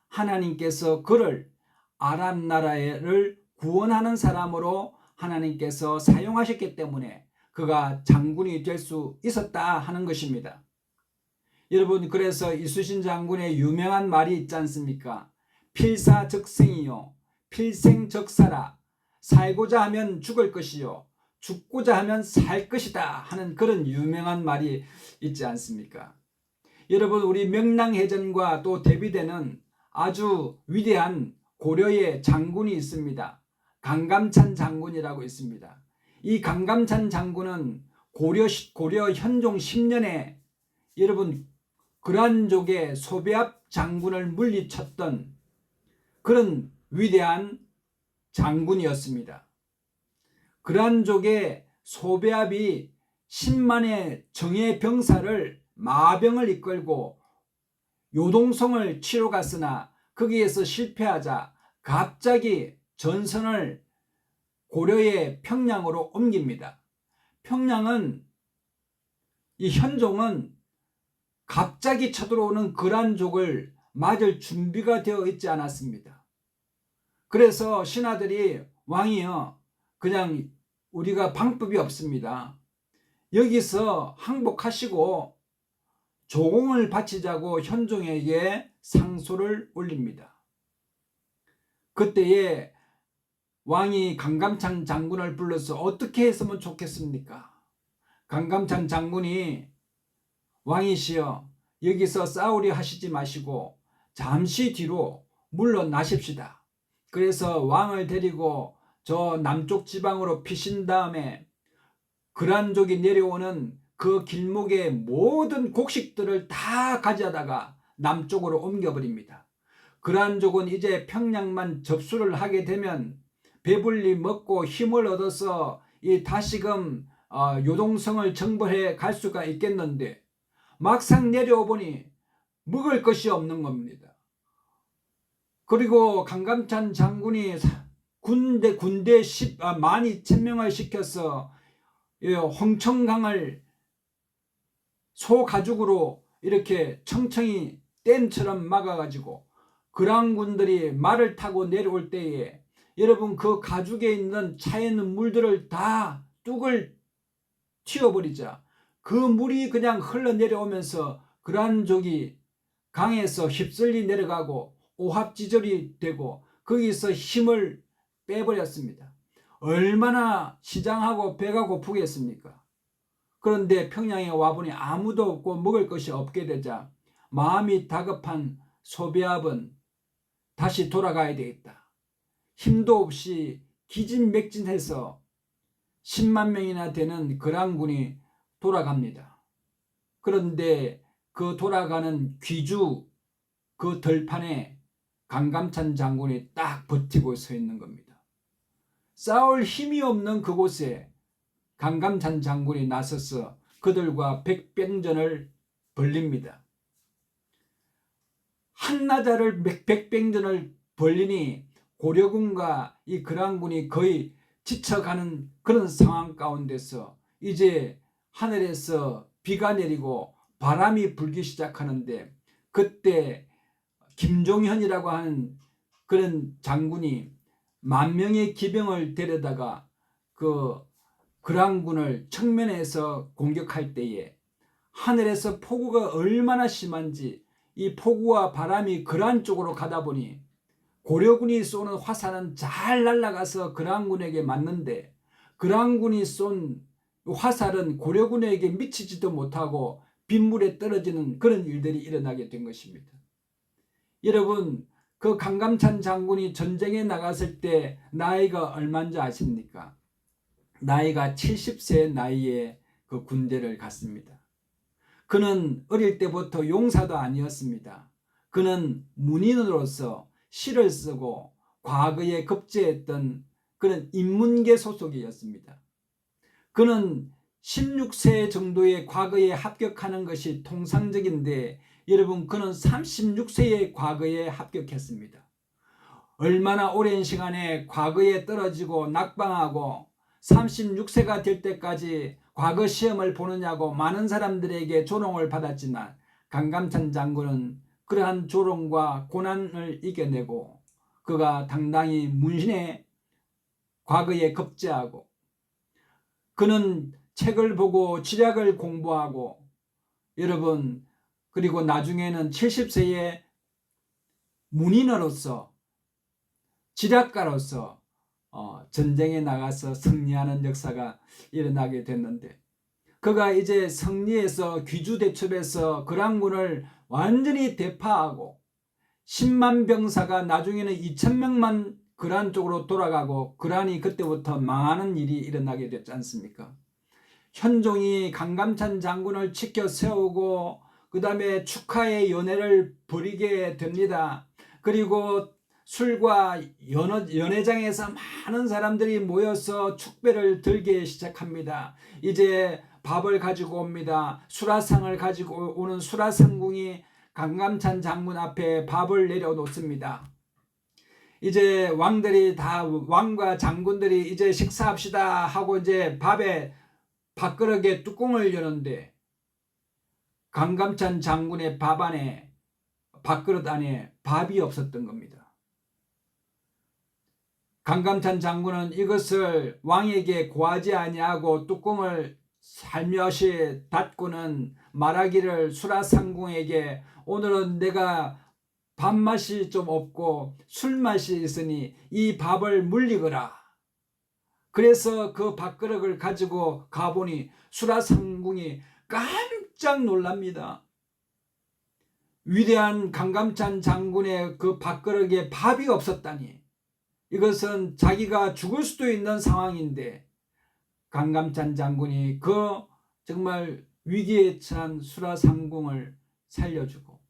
하나님께서 그를 아람 나라를 구원하는 사람으로 하나님께서 사용하셨기 때문에 그가 장군이 될 수 있었다 하는 것입니다. 여러분 그래서 이수신 장군의 유명한 말이 있지 않습니까? 필사적생이요 필생적사라. 살고자 하면 죽을 것이요 죽고자 하면 살 것이다 하는 그런 유명한 말이 있지 않습니까? 여러분 우리 명랑해전과 또 대비되는 아주 위대한 고려의 장군이 있습니다. 강감찬 장군이라고 있습니다. 이 강감찬 장군은 고려 현종 10년에 여러분 그란족의 소배압 장군을 물리쳤던 그런 위대한 장군이었습니다. 그란족의 소배압이 10만의 정예 병사를 마병을 이끌고 요동성을 치러 갔으나 거기에서 실패하자 갑자기 전선을 고려의 평양으로 옮깁니다. 평양은 이 현종은 갑자기 쳐들어오는 그란족을 맞을 준비가 되어 있지 않았습니다. 그래서 신하들이 왕이여 그냥 우리가 방법이 없습니다. 여기서 항복하시고 조공을 바치자고 현종에게 상소를 올립니다. 그때에 왕이 강감찬 장군을 불러서 어떻게 했으면 좋겠습니까? 강감찬 장군이 왕이시여 여기서 싸우려 하시지 마시고 잠시 뒤로 물러나십시다. 그래서 왕을 데리고 저 남쪽 지방으로 피신 다음에 그란족이 내려오는 그 길목의 모든 곡식들을 다 가져다가 남쪽으로 옮겨버립니다. 그란족은 이제 평양만 접수를 하게 되면 배불리 먹고 힘을 얻어서 이 다시금 요동성을 정벌해 갈 수가 있겠는데 막상 내려오보니 먹을 것이 없는 겁니다. 그리고 강감찬 장군이 군대 12,000명을 시켜서 홍천강을 소가죽으로 이렇게 청청히 댐처럼 막아가지고 그랑군들이 말을 타고 내려올 때에 여러분 그 가죽에 있는 차에 있는 물들을 다 뚝을 튀어버리자 그 물이 그냥 흘러내려오면서 그란족이 강에서 휩쓸리 내려가고 오합지졸이 되고 거기서 힘을 빼버렸습니다. 얼마나 시장하고 배가 고프겠습니까? 그런데 평양에 와보니 아무도 없고 먹을 것이 없게 되자 마음이 다급한 소비압은 다시 돌아가야 되겠다. 힘도 없이 기진맥진해서 10만 명이나 되는 거란군이 돌아갑니다. 그런데 그 돌아가는 귀주 그 들판에 강감찬 장군이 딱 버티고 서 있는 겁니다. 싸울 힘이 없는 그곳에 강감찬 장군이 나서서 그들과 백병전을 벌립니다. 한나자를 백병전을 벌리니 고려군과 이 거란군이 거의 지쳐가는 그런 상황 가운데서 이제 하늘에서 비가 내리고 바람이 불기 시작하는데 그때 김종현이라고 하는 그런 장군이 10,000명의 기병을 데려다가 그 거란군을 측면에서 공격할 때에 하늘에서 폭우가 얼마나 심한지 이 폭우와 바람이 거란 쪽으로 가다 보니 고려군이 쏘는 화살은 잘 날아가서 거란군에게 맞는데 거란군이 쏜 화살은 고려군에게 미치지도 못하고 빗물에 떨어지는 그런 일들이 일어나게 된 것입니다. 여러분 그 강감찬 장군이 전쟁에 나갔을 때 나이가 얼마인지 아십니까? 나이가 70세 나이에 그 군대를 갔습니다. 그는 어릴 때부터 용사도 아니었습니다. 그는 문인으로서 시를 쓰고 과거에 급제했던 그런 인문계 소속이었습니다. 그는 16세 정도의 과거에 합격하는 것이 통상적인데 여러분 그는 36세의 과거에 합격했습니다. 얼마나 오랜 시간에 과거에 떨어지고 낙방하고 36세가 될 때까지 과거 시험을 보느냐고 많은 사람들에게 조롱을 받았지만 강감찬 장군은 그러한 조롱과 고난을 이겨내고 그가 당당히 문신의 과거에 급제하고 그는 책을 보고 지략을 공부하고 여러분 그리고 나중에는 70세의 문인으로서 지략가로서 전쟁에 나가서 승리하는 역사가 일어나게 됐는데 그가 이제 승리해서 귀주대첩에서 거란군을 완전히 대파하고 10만 병사가 나중에는 2,000명만 거란 쪽으로 돌아가고 거란이 그때부터 망하는 일이 일어나게 됐지 않습니까? 현종이 강감찬 장군을 지켜 세우고 그 다음에 축하의 연회를 벌이게 됩니다. 그리고 술과 연회장에서 많은 사람들이 모여서 축배를 들기 시작합니다. 이제 밥을 가지고 옵니다. 수라상을 가지고 오는 수라상궁이 강감찬 장군 앞에 밥을 내려놓습니다. 이제 왕들이 다 왕과 장군들이 이제 식사합시다 하고 이제 밥에 밥그릇에 뚜껑을 여는데 강감찬 장군의 밥그릇 안에 밥이 없었던 겁니다. 강감찬 장군은 이것을 왕에게 고하지 아니하고 뚜껑을 살며시 닫고는 말하기를 수라상궁에게 오늘은 내가 밥맛이 좀 없고 술맛이 있으니 이 밥을 물리거라. 그래서 그 밥그릇을 가지고 가보니 수라상궁이 깜짝 놀랍니다. 위대한 강감찬 장군의 그 밥그릇에 밥이 없었다니. 이것은 자기가 죽을 수도 있는 상황인데 강감찬 장군이 그 정말 위기에 처한 수라상궁을 살려주고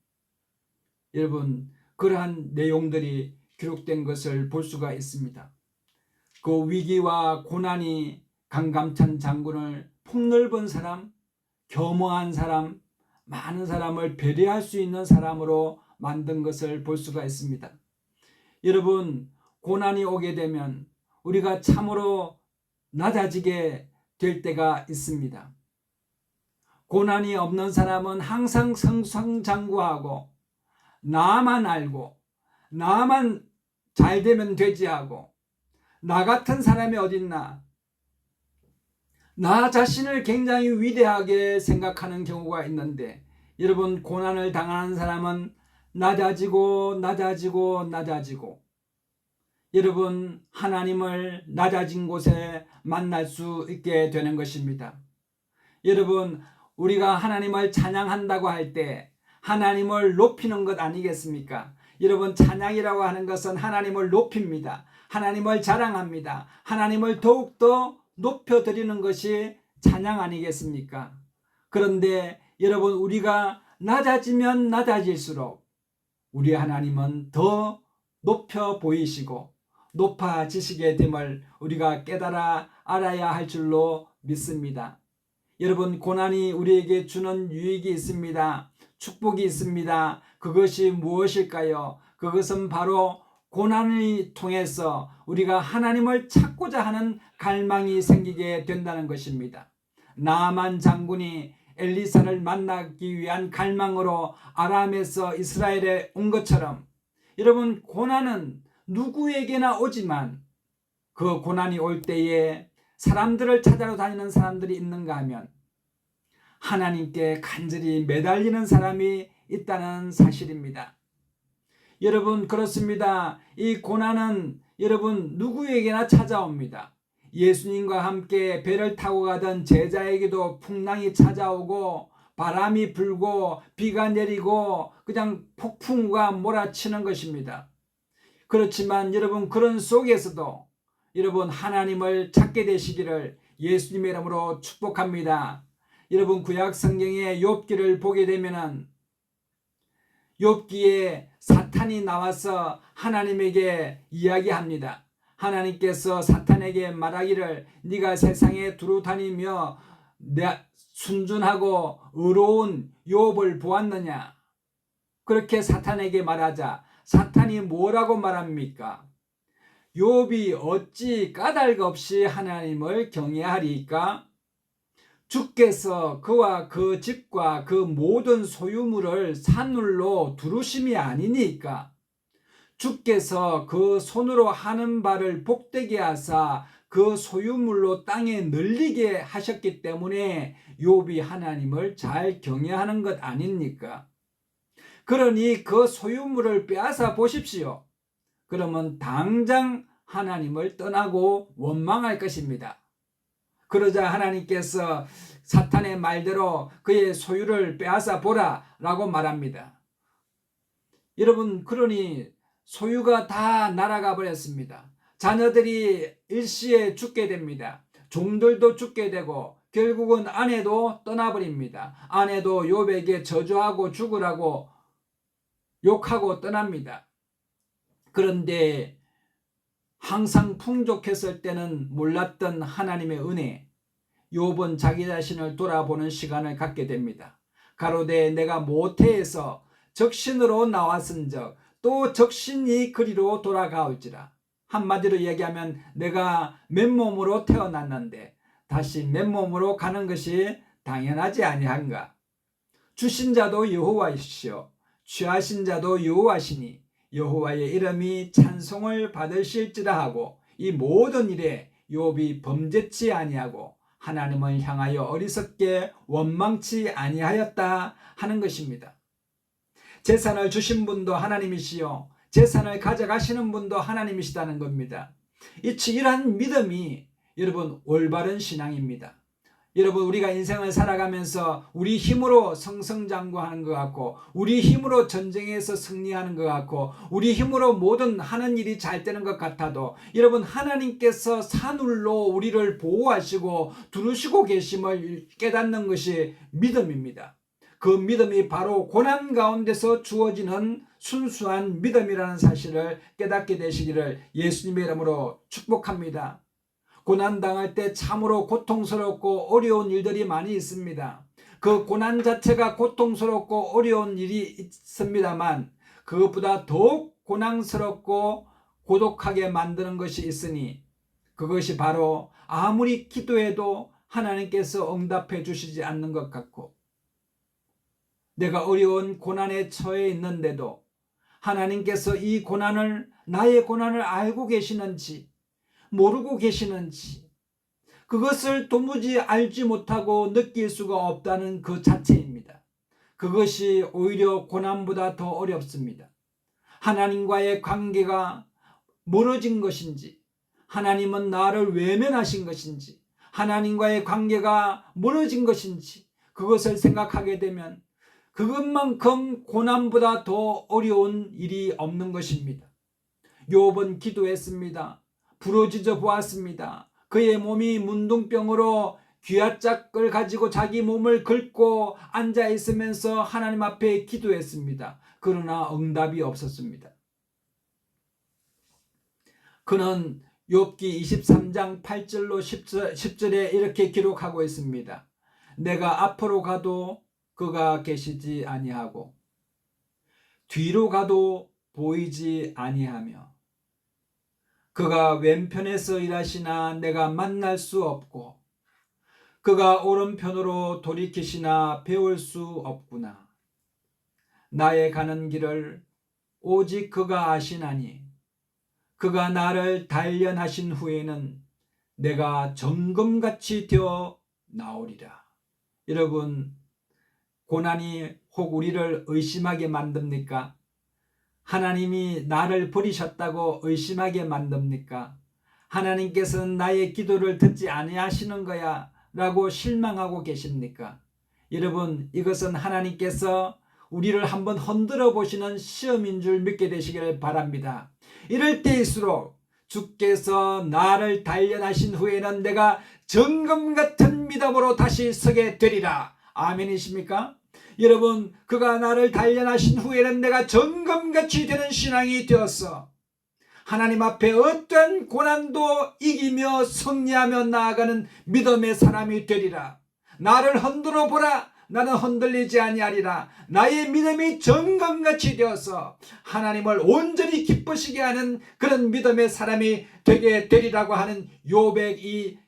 여러분 그러한 내용들이 기록된 것을 볼 수가 있습니다. 그 위기와 고난이 강감찬 장군을 폭넓은 사람, 겸허한 사람, 많은 사람을 배려할 수 있는 사람으로 만든 것을 볼 수가 있습니다. 여러분 고난이 오게 되면 우리가 참으로 낮아지게 될 때가 있습니다. 고난이 없는 사람은 항상 승승장구하고 나만 알고 나만 잘 되면 되지 하고 나 같은 사람이 어딨나, 나 자신을 굉장히 위대하게 생각하는 경우가 있는데, 여러분, 고난을 당하는 사람은 낮아지고 낮아지고 낮아지고, 여러분, 하나님을 낮아진 곳에 만날 수 있게 되는 것입니다. 여러분, 우리가 하나님을 찬양한다고 할 때 하나님을 높이는 것 아니겠습니까? 여러분, 찬양이라고 하는 것은 하나님을 높입니다. 하나님을 자랑합니다. 하나님을 더욱더 높여드리는 것이 찬양 아니겠습니까? 그런데 여러분, 우리가 낮아지면 낮아질수록 우리 하나님은 더 높여 보이시고 높아지시게 됨을 우리가 깨달아 알아야 할 줄로 믿습니다. 여러분, 고난이 우리에게 주는 유익이 있습니다. 축복이 있습니다. 그것이 무엇일까요? 그것은 바로 고난을 통해서 우리가 하나님을 찾고자 하는 갈망이 생기게 된다는 것입니다. 나아만 장군이 엘리사를 만나기 위한 갈망으로 아람에서 이스라엘에 온 것처럼, 여러분, 고난은 누구에게나 오지만 그 고난이 올 때에 사람들을 찾아러 다니는 사람들이 있는가 하면 하나님께 간절히 매달리는 사람이 있다는 사실입니다. 여러분, 그렇습니다. 이 고난은 여러분 누구에게나 찾아옵니다. 예수님과 함께 배를 타고 가던 제자에게도 풍랑이 찾아오고 바람이 불고 비가 내리고 그냥 폭풍우가 몰아치는 것입니다. 그렇지만 여러분, 그런 속에서도 여러분 하나님을 찾게 되시기를 예수님의 이름으로 축복합니다. 여러분, 구약 성경의 욥기를 보게 되면은 욥기에 사탄이 나와서 하나님에게 이야기합니다. 하나님께서 사탄에게 말하기를 네가 세상에 두루 다니며 순준하고 의로운 욥을 보았느냐. 그렇게 사탄에게 말하자 사탄이 뭐라고 말합니까? 욥이 어찌 까닭 없이 하나님을 경외하리까? 주께서 그와 그 집과 그 모든 소유물을 산울로 두르심이 아니니까. 주께서 그 손으로 하는 바를 복되게 하사 그 소유물로 땅에 널리게 하셨기 때문에 욥이 하나님을 잘 경외하는 것 아닙니까? 그러니 그 소유물을 빼앗아 보십시오. 그러면 당장 하나님을 떠나고 원망할 것입니다. 그러자 하나님께서 사탄의 말대로 그의 소유를 빼앗아 보라 라고 말합니다. 여러분, 그러니 소유가 다 날아가 버렸습니다. 자녀들이 일시에 죽게 됩니다. 종들도 죽게 되고 결국은 아내도 떠나버립니다. 아내도 욥에게 저주하고 죽으라고 욕하고 떠납니다. 그런데 항상 풍족했을 때는 몰랐던 하나님의 은혜, 욥은 자기 자신을 돌아보는 시간을 갖게 됩니다. 가로되 내가 모태에서 적신으로 나왔은즉 또 적신이 그리로 돌아가올지라. 한마디로 얘기하면 내가 맨몸으로 태어났는데 다시 맨몸으로 가는 것이 당연하지 아니한가. 주신 자도 여호와이시오 취하신 자도 여호와시니 여호와의 이름이 찬송을 받으실지라 하고 이 모든 일에 욥이 범죄치 아니하고 하나님을 향하여 어리석게 원망치 아니하였다 하는 것입니다. 재산을 주신 분도 하나님이시요 재산을 가져가시는 분도 하나님이시다는 겁니다. 이러한 믿음이 여러분 올바른 신앙입니다. 여러분, 우리가 인생을 살아가면서 우리 힘으로 승승장구하는 것 같고 우리 힘으로 전쟁에서 승리하는 것 같고 우리 힘으로 모든 하는 일이 잘 되는 것 같아도 여러분, 하나님께서 산울로 우리를 보호하시고 두르시고 계심을 깨닫는 것이 믿음입니다. 그 믿음이 바로 고난 가운데서 주어지는 순수한 믿음이라는 사실을 깨닫게 되시기를 예수님의 이름으로 축복합니다. 고난당할 때 참으로 고통스럽고 어려운 일들이 많이 있습니다. 그 고난 자체가 고통스럽고 어려운 일이 있습니다만 그것보다 더욱 고난스럽고 고독하게 만드는 것이 있으니 그것이 바로 아무리 기도해도 하나님께서 응답해 주시지 않는 것 같고 내가 어려운 고난에 처해 있는데도 하나님께서 이 고난을, 나의 고난을 알고 계시는지 모르고 계시는지, 그것을 도무지 알지 못하고 느낄 수가 없다는 그 자체입니다. 그것이 오히려 고난보다 더 어렵습니다. 하나님과의 관계가 멀어진 것인지, 하나님은 나를 외면하신 것인지, 하나님과의 관계가 멀어진 것인지, 그것을 생각하게 되면 그것만큼 고난보다 더 어려운 일이 없는 것입니다. 욥은 기도했습니다. 부르짖어 보았습니다. 그의 몸이 문둥병으로 귀화짝을 가지고 자기 몸을 긁고 앉아 있으면서 하나님 앞에 기도했습니다. 그러나 응답이 없었습니다. 그는 욥기 23장 8절로 10절에 이렇게 기록하고 있습니다. 내가 앞으로 가도 그가 계시지 아니하고 뒤로 가도 보이지 아니하며 그가 왼편에서 일하시나 내가 만날 수 없고 그가 오른편으로 돌이키시나 배울 수 없구나. 나의 가는 길을 오직 그가 아시나니 그가 나를 단련하신 후에는 내가 정금같이 되어 나오리라. 여러분, 고난이 혹 우리를 의심하게 만듭니까? 하나님이 나를 버리셨다고 의심하게 만듭니까? 하나님께서는 나의 기도를 듣지 아니하시는 거야 라고 실망하고 계십니까? 여러분, 이것은 하나님께서 우리를 한번 흔들어 보시는 시험인 줄 믿게 되시기를 바랍니다. 이럴 때일수록 주께서 나를 단련하신 후에는 내가 정금 같은 믿음으로 다시 서게 되리라. 아멘이십니까? 여러분, 그가 나를 단련하신 후에는 내가 정금같이 되는 신앙이 되었어. 하나님 앞에 어떠한 고난도 이기며 승리하며 나아가는 믿음의 사람이 되리라. 나를 흔들어 보라. 나는 흔들리지 아니하리라. 나의 믿음이 정금같이 되어서 하나님을 온전히 기쁘시게 하는 그런 믿음의 사람이 되게 되리라고 하는 욥의 이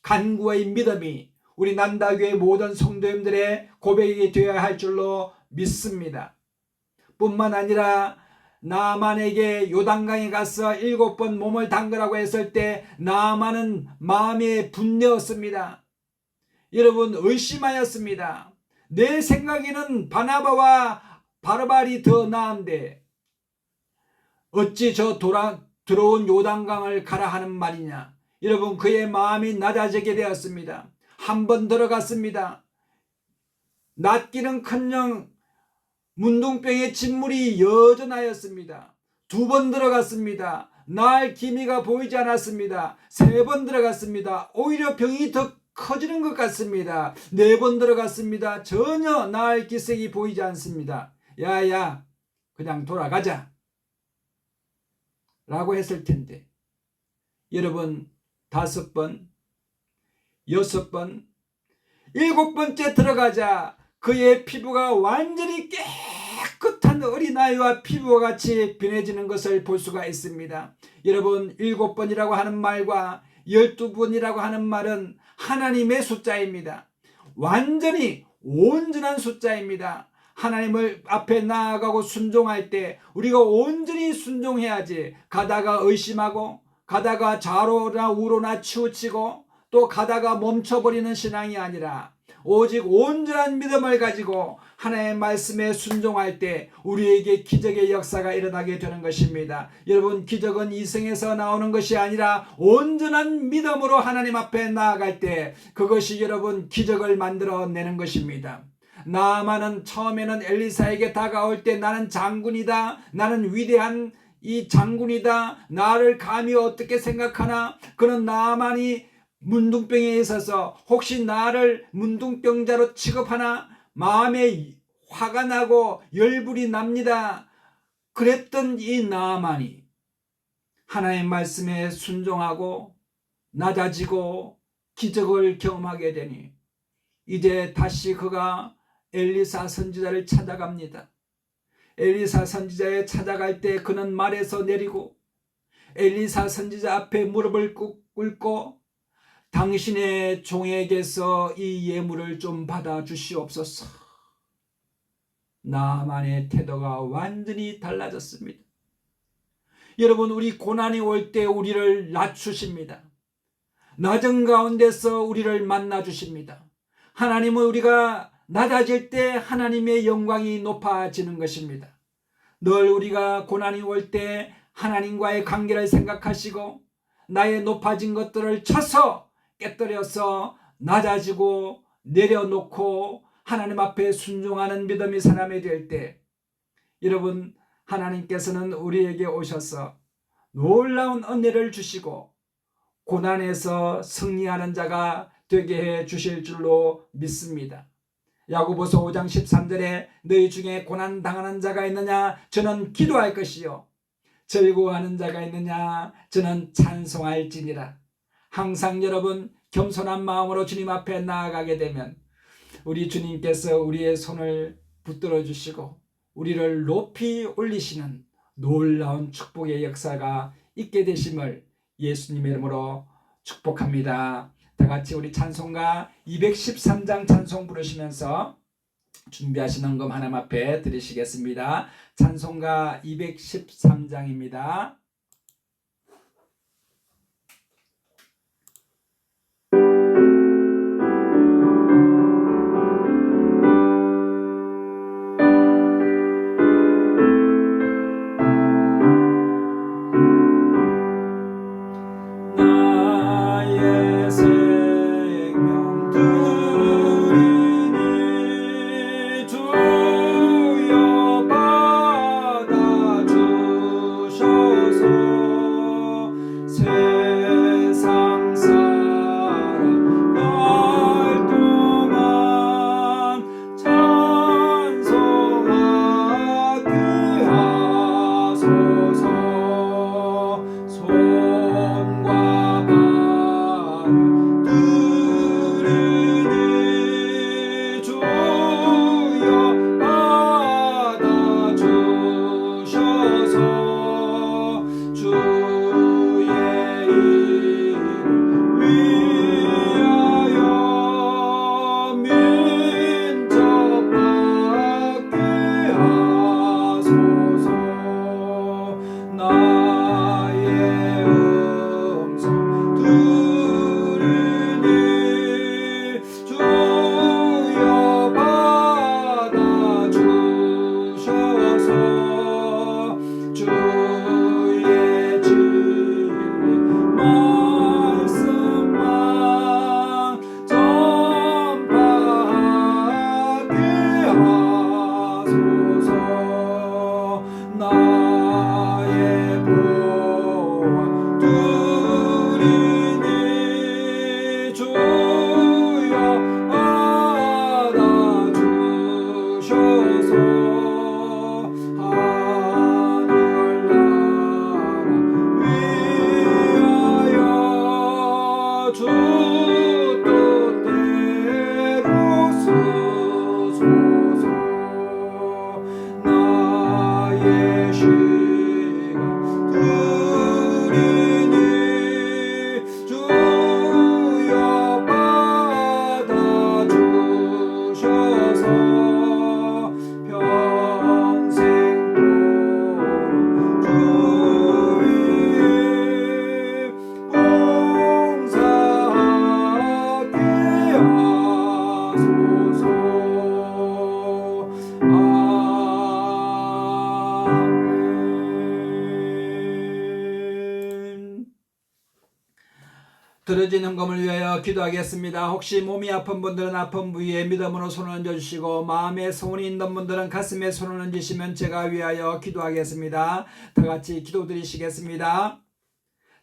간구의 믿음이 우리 난다교회 모든 성도님들의 고백이 되어야 할 줄로 믿습니다. 뿐만 아니라 나아만에게 요단강에 가서 7번 몸을 담그라고 했을 때 나아만은 마음에 분내었습니다. 여러분, 의심하였습니다. 내 생각에는 바나바와 바르바리 더 나은데 어찌 저 들어온 요단강을 가라 하는 말이냐. 여러분, 그의 마음이 낮아지게 되었습니다. 한 번 들어갔습니다. 낫기는커녕 문둥병의 진물이 여전하였습니다. 2번 들어갔습니다. 나을 기미가 보이지 않았습니다. 3번 들어갔습니다. 오히려 병이 더 커지는 것 같습니다. 4번 들어갔습니다. 전혀 나을 기색이 보이지 않습니다. 야야, 그냥 돌아가자 라고 했을 텐데, 여러분, 5번, 6번, 7번째 들어가자 그의 피부가 완전히 깨끗한 어린아이와 피부와 같이 변해지는 것을 볼 수가 있습니다. 여러분, 7번이라고 하는 말과 12번이라고 하는 말은 하나님의 숫자입니다. 완전히 온전한 숫자입니다. 하나님을 앞에 나아가고 순종할 때 우리가 온전히 순종해야지, 가다가 의심하고 가다가 좌로나 우로나 치우치고 또 가다가 멈춰버리는 신앙이 아니라 오직 온전한 믿음을 가지고 하나님의 말씀에 순종할 때 우리에게 기적의 역사가 일어나게 되는 것입니다. 여러분, 기적은 이성에서 나오는 것이 아니라 온전한 믿음으로 하나님 앞에 나아갈 때 그것이 여러분 기적을 만들어내는 것입니다. 나아만은 처음에는 엘리사에게 다가올 때 나는 장군이다, 나는 위대한 이 장군이다, 나를 감히 어떻게 생각하나, 그런 나아만이 문둥병에 있어서 혹시 나를 문둥병자로 취급하나 마음에 화가 나고 열불이 납니다. 그랬던 이 나아만이 하나님의 말씀에 순종하고 낮아지고 기적을 경험하게 되니 이제 다시 그가 엘리사 선지자를 찾아갑니다. 엘리사 선지자에 찾아갈 때 그는 말에서 내리고 엘리사 선지자 앞에 무릎을 꿇고 당신의 종에게서 이 예물을 좀 받아 주시옵소서. 나만의 태도가 완전히 달라졌습니다. 여러분, 우리 고난이 올 때 우리를 낮추십니다. 낮은 가운데서 우리를 만나 주십니다. 하나님은 우리가 낮아질 때 하나님의 영광이 높아지는 것입니다. 늘 우리가 고난이 올 때 하나님과의 관계를 생각하시고 나의 높아진 것들을 쳐서 깨뜨려서 낮아지고 내려놓고 하나님 앞에 순종하는 믿음의 사람이 될 때, 여러분, 하나님께서는 우리에게 오셔서 놀라운 은혜를 주시고 고난에서 승리하는 자가 되게 해 주실 줄로 믿습니다. 야고보서 5장 13절에 너희 중에 고난 당하는 자가 있느냐? 저는 기도할 것이요. 즐거워하는 자가 있느냐? 저는 찬송할지니라. 항상 여러분 겸손한 마음으로 주님 앞에 나아가게 되면 우리 주님께서 우리의 손을 붙들어 주시고 우리를 높이 올리시는 놀라운 축복의 역사가 있게 되심을 예수님의 이름으로 축복합니다. 다 같이 우리 찬송가 213장 찬송 부르시면서 준비하신 헌금 하나님 앞에 드리시겠습니다. 찬송가 213장입니다. 들어진 헌금을 위하여 기도하겠습니다. 혹시 몸이 아픈 분들은 아픈 부위에 믿음으로 손을 얹어주시고 마음에 소원이 있는 분들은 가슴에 손을 얹으시면 제가 위하여 기도하겠습니다. 다 같이 기도드리시겠습니다.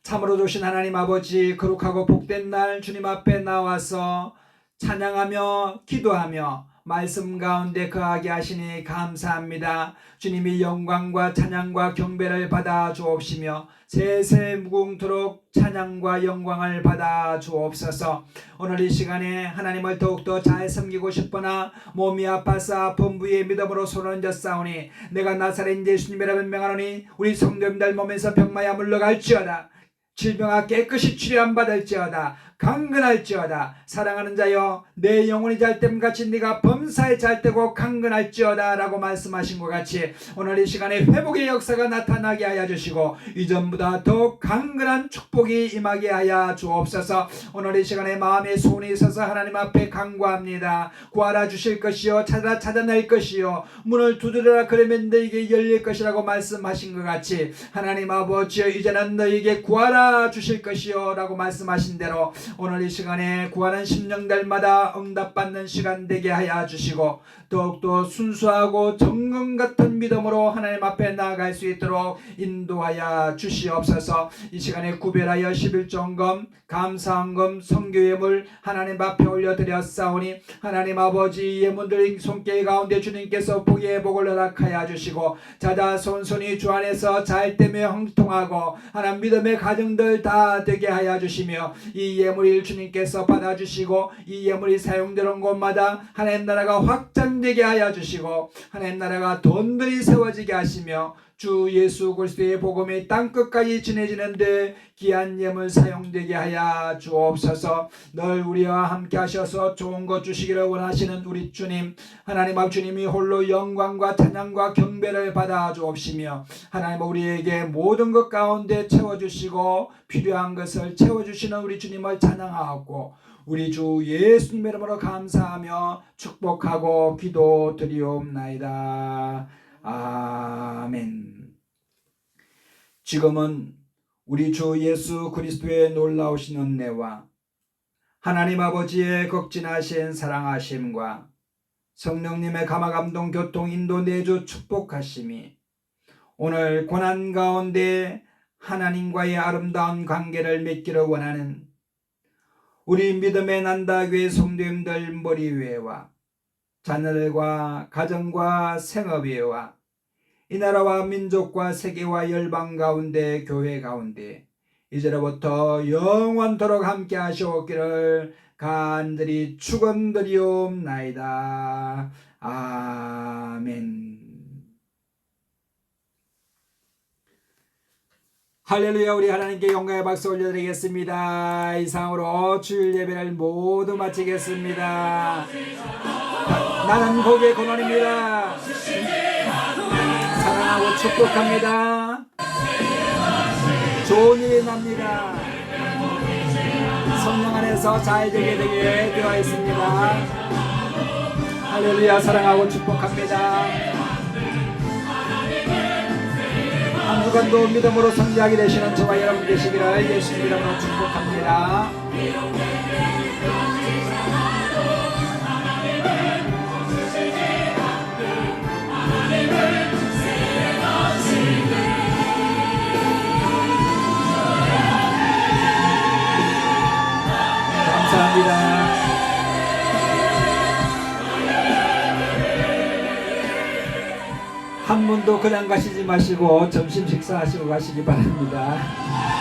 참으로 좋으신 하나님 아버지, 거룩하고 복된 날 주님 앞에 나와서 찬양하며 기도하며 말씀 가운데 거하게 하시니 감사합니다. 주님이 영광과 찬양과 경배를 받아 주옵시며 세세 무궁토록 찬양과 영광을 받아 주옵소서. 오늘 이 시간에 하나님을 더욱더 잘 섬기고 싶으나 몸이 아파서 아픈 부위에 믿음으로 손을 얹었사오니 내가 나사렛 예수님이라 변명하노니 우리 성도님들 몸에서 병마야 물러갈지어다. 질병아 깨끗이 치료함 받을지어다. 강건할지어다. 사랑하는 자여, 내 영혼이 잘됨같이 네가 범사에 잘되고 강건할지어다 라고 말씀하신 것 같이 오늘 이 시간에 회복의 역사가 나타나게 하여 주시고 이전보다 더욱 강건한 축복이 임하게 하여 주옵소서. 오늘 이 시간에 마음의 소원이 있어서 하나님 앞에 간구합니다. 구하라 주실 것이요 찾아라 찾아낼 것이요 문을 두드려라 그러면 너희에게 열릴 것이라고 말씀하신 것 같이 하나님 아버지여 이제는 너희에게 구하라 주실 것이요 라고 말씀하신 대로 오늘 이 시간에 구하는 심령들마다 응답받는 시간 되게 하여 주시고 더욱더 순수하고 정금 같은 믿음으로 하나님 앞에 나아갈 수 있도록 인도하여 주시옵소서. 이 시간에 구별하여 11종금 감사헌금 성교예물 하나님 앞에 올려드렸사오니 하나님 아버지 예물들 손길 가운데 주님께서 복의 복을 허락하여 주시고 자자손손이 주 안에서 잘되며 형통하고 하나님 믿음의 가정들 다 되게 하여 주시며 이 예물을 주님께서 받아주시고 이 예물이 사용되는 곳마다 하나님 나라가 확장되게 하여 주시고 하나님 나라가 돈들이 세워지게 하시며 주 예수 그리스도의 복음이 땅끝까지 전해지는데 귀한 예물 사용되게 하여 주옵소서. 늘 우리와 함께 하셔서 좋은 것 주시기를 원하시는 우리 주님 하나님 아버지 주님이 홀로 영광과 찬양과 경배를 받아 주옵시며 하나님 우리에게 모든 것 가운데 채워주시고 필요한 것을 채워주시는 우리 주님을 찬양하옵고 우리 주 예수님 이름으로 감사하며 축복하고 기도드리옵나이다. 아멘. 지금은 우리 주 예수 그리스도의 놀라우신 은혜와 하나님 아버지의 극진하신 사랑하심과 성령님의 감화감동 교통 인도 내주 축복하심이 오늘 고난 가운데 하나님과의 아름다운 관계를 맺기를 원하는 우리 믿음의 난다교회 성도님들 머리 위에와 자녀들과 가정과 생업 위에와 이 나라와 민족과 세계와 열방 가운데 교회 가운데 이제로부터 영원토록 함께 하시옵기를 간절히 축원드리옵나이다. 아멘. 할렐루야. 우리 하나님께 영광의 박수 올려드리겠습니다. 이상으로 주일 예배를 모두 마치겠습니다. 나는 복의 근원입니다. 사랑하고 축복합니다. 좋은 일이 납니다. 성령 안에서 잘 되게 되어 있습니다. 할렐루야. 사랑하고 축복합니다. 한 주간도 믿음으로 성장하게 되시는 저와 여러분 되시기를 예수님 이름으로 축복합니다. 감사합니다. 한 분도 그냥 가시지 마시고 점심 식사하시고 가시기 바랍니다.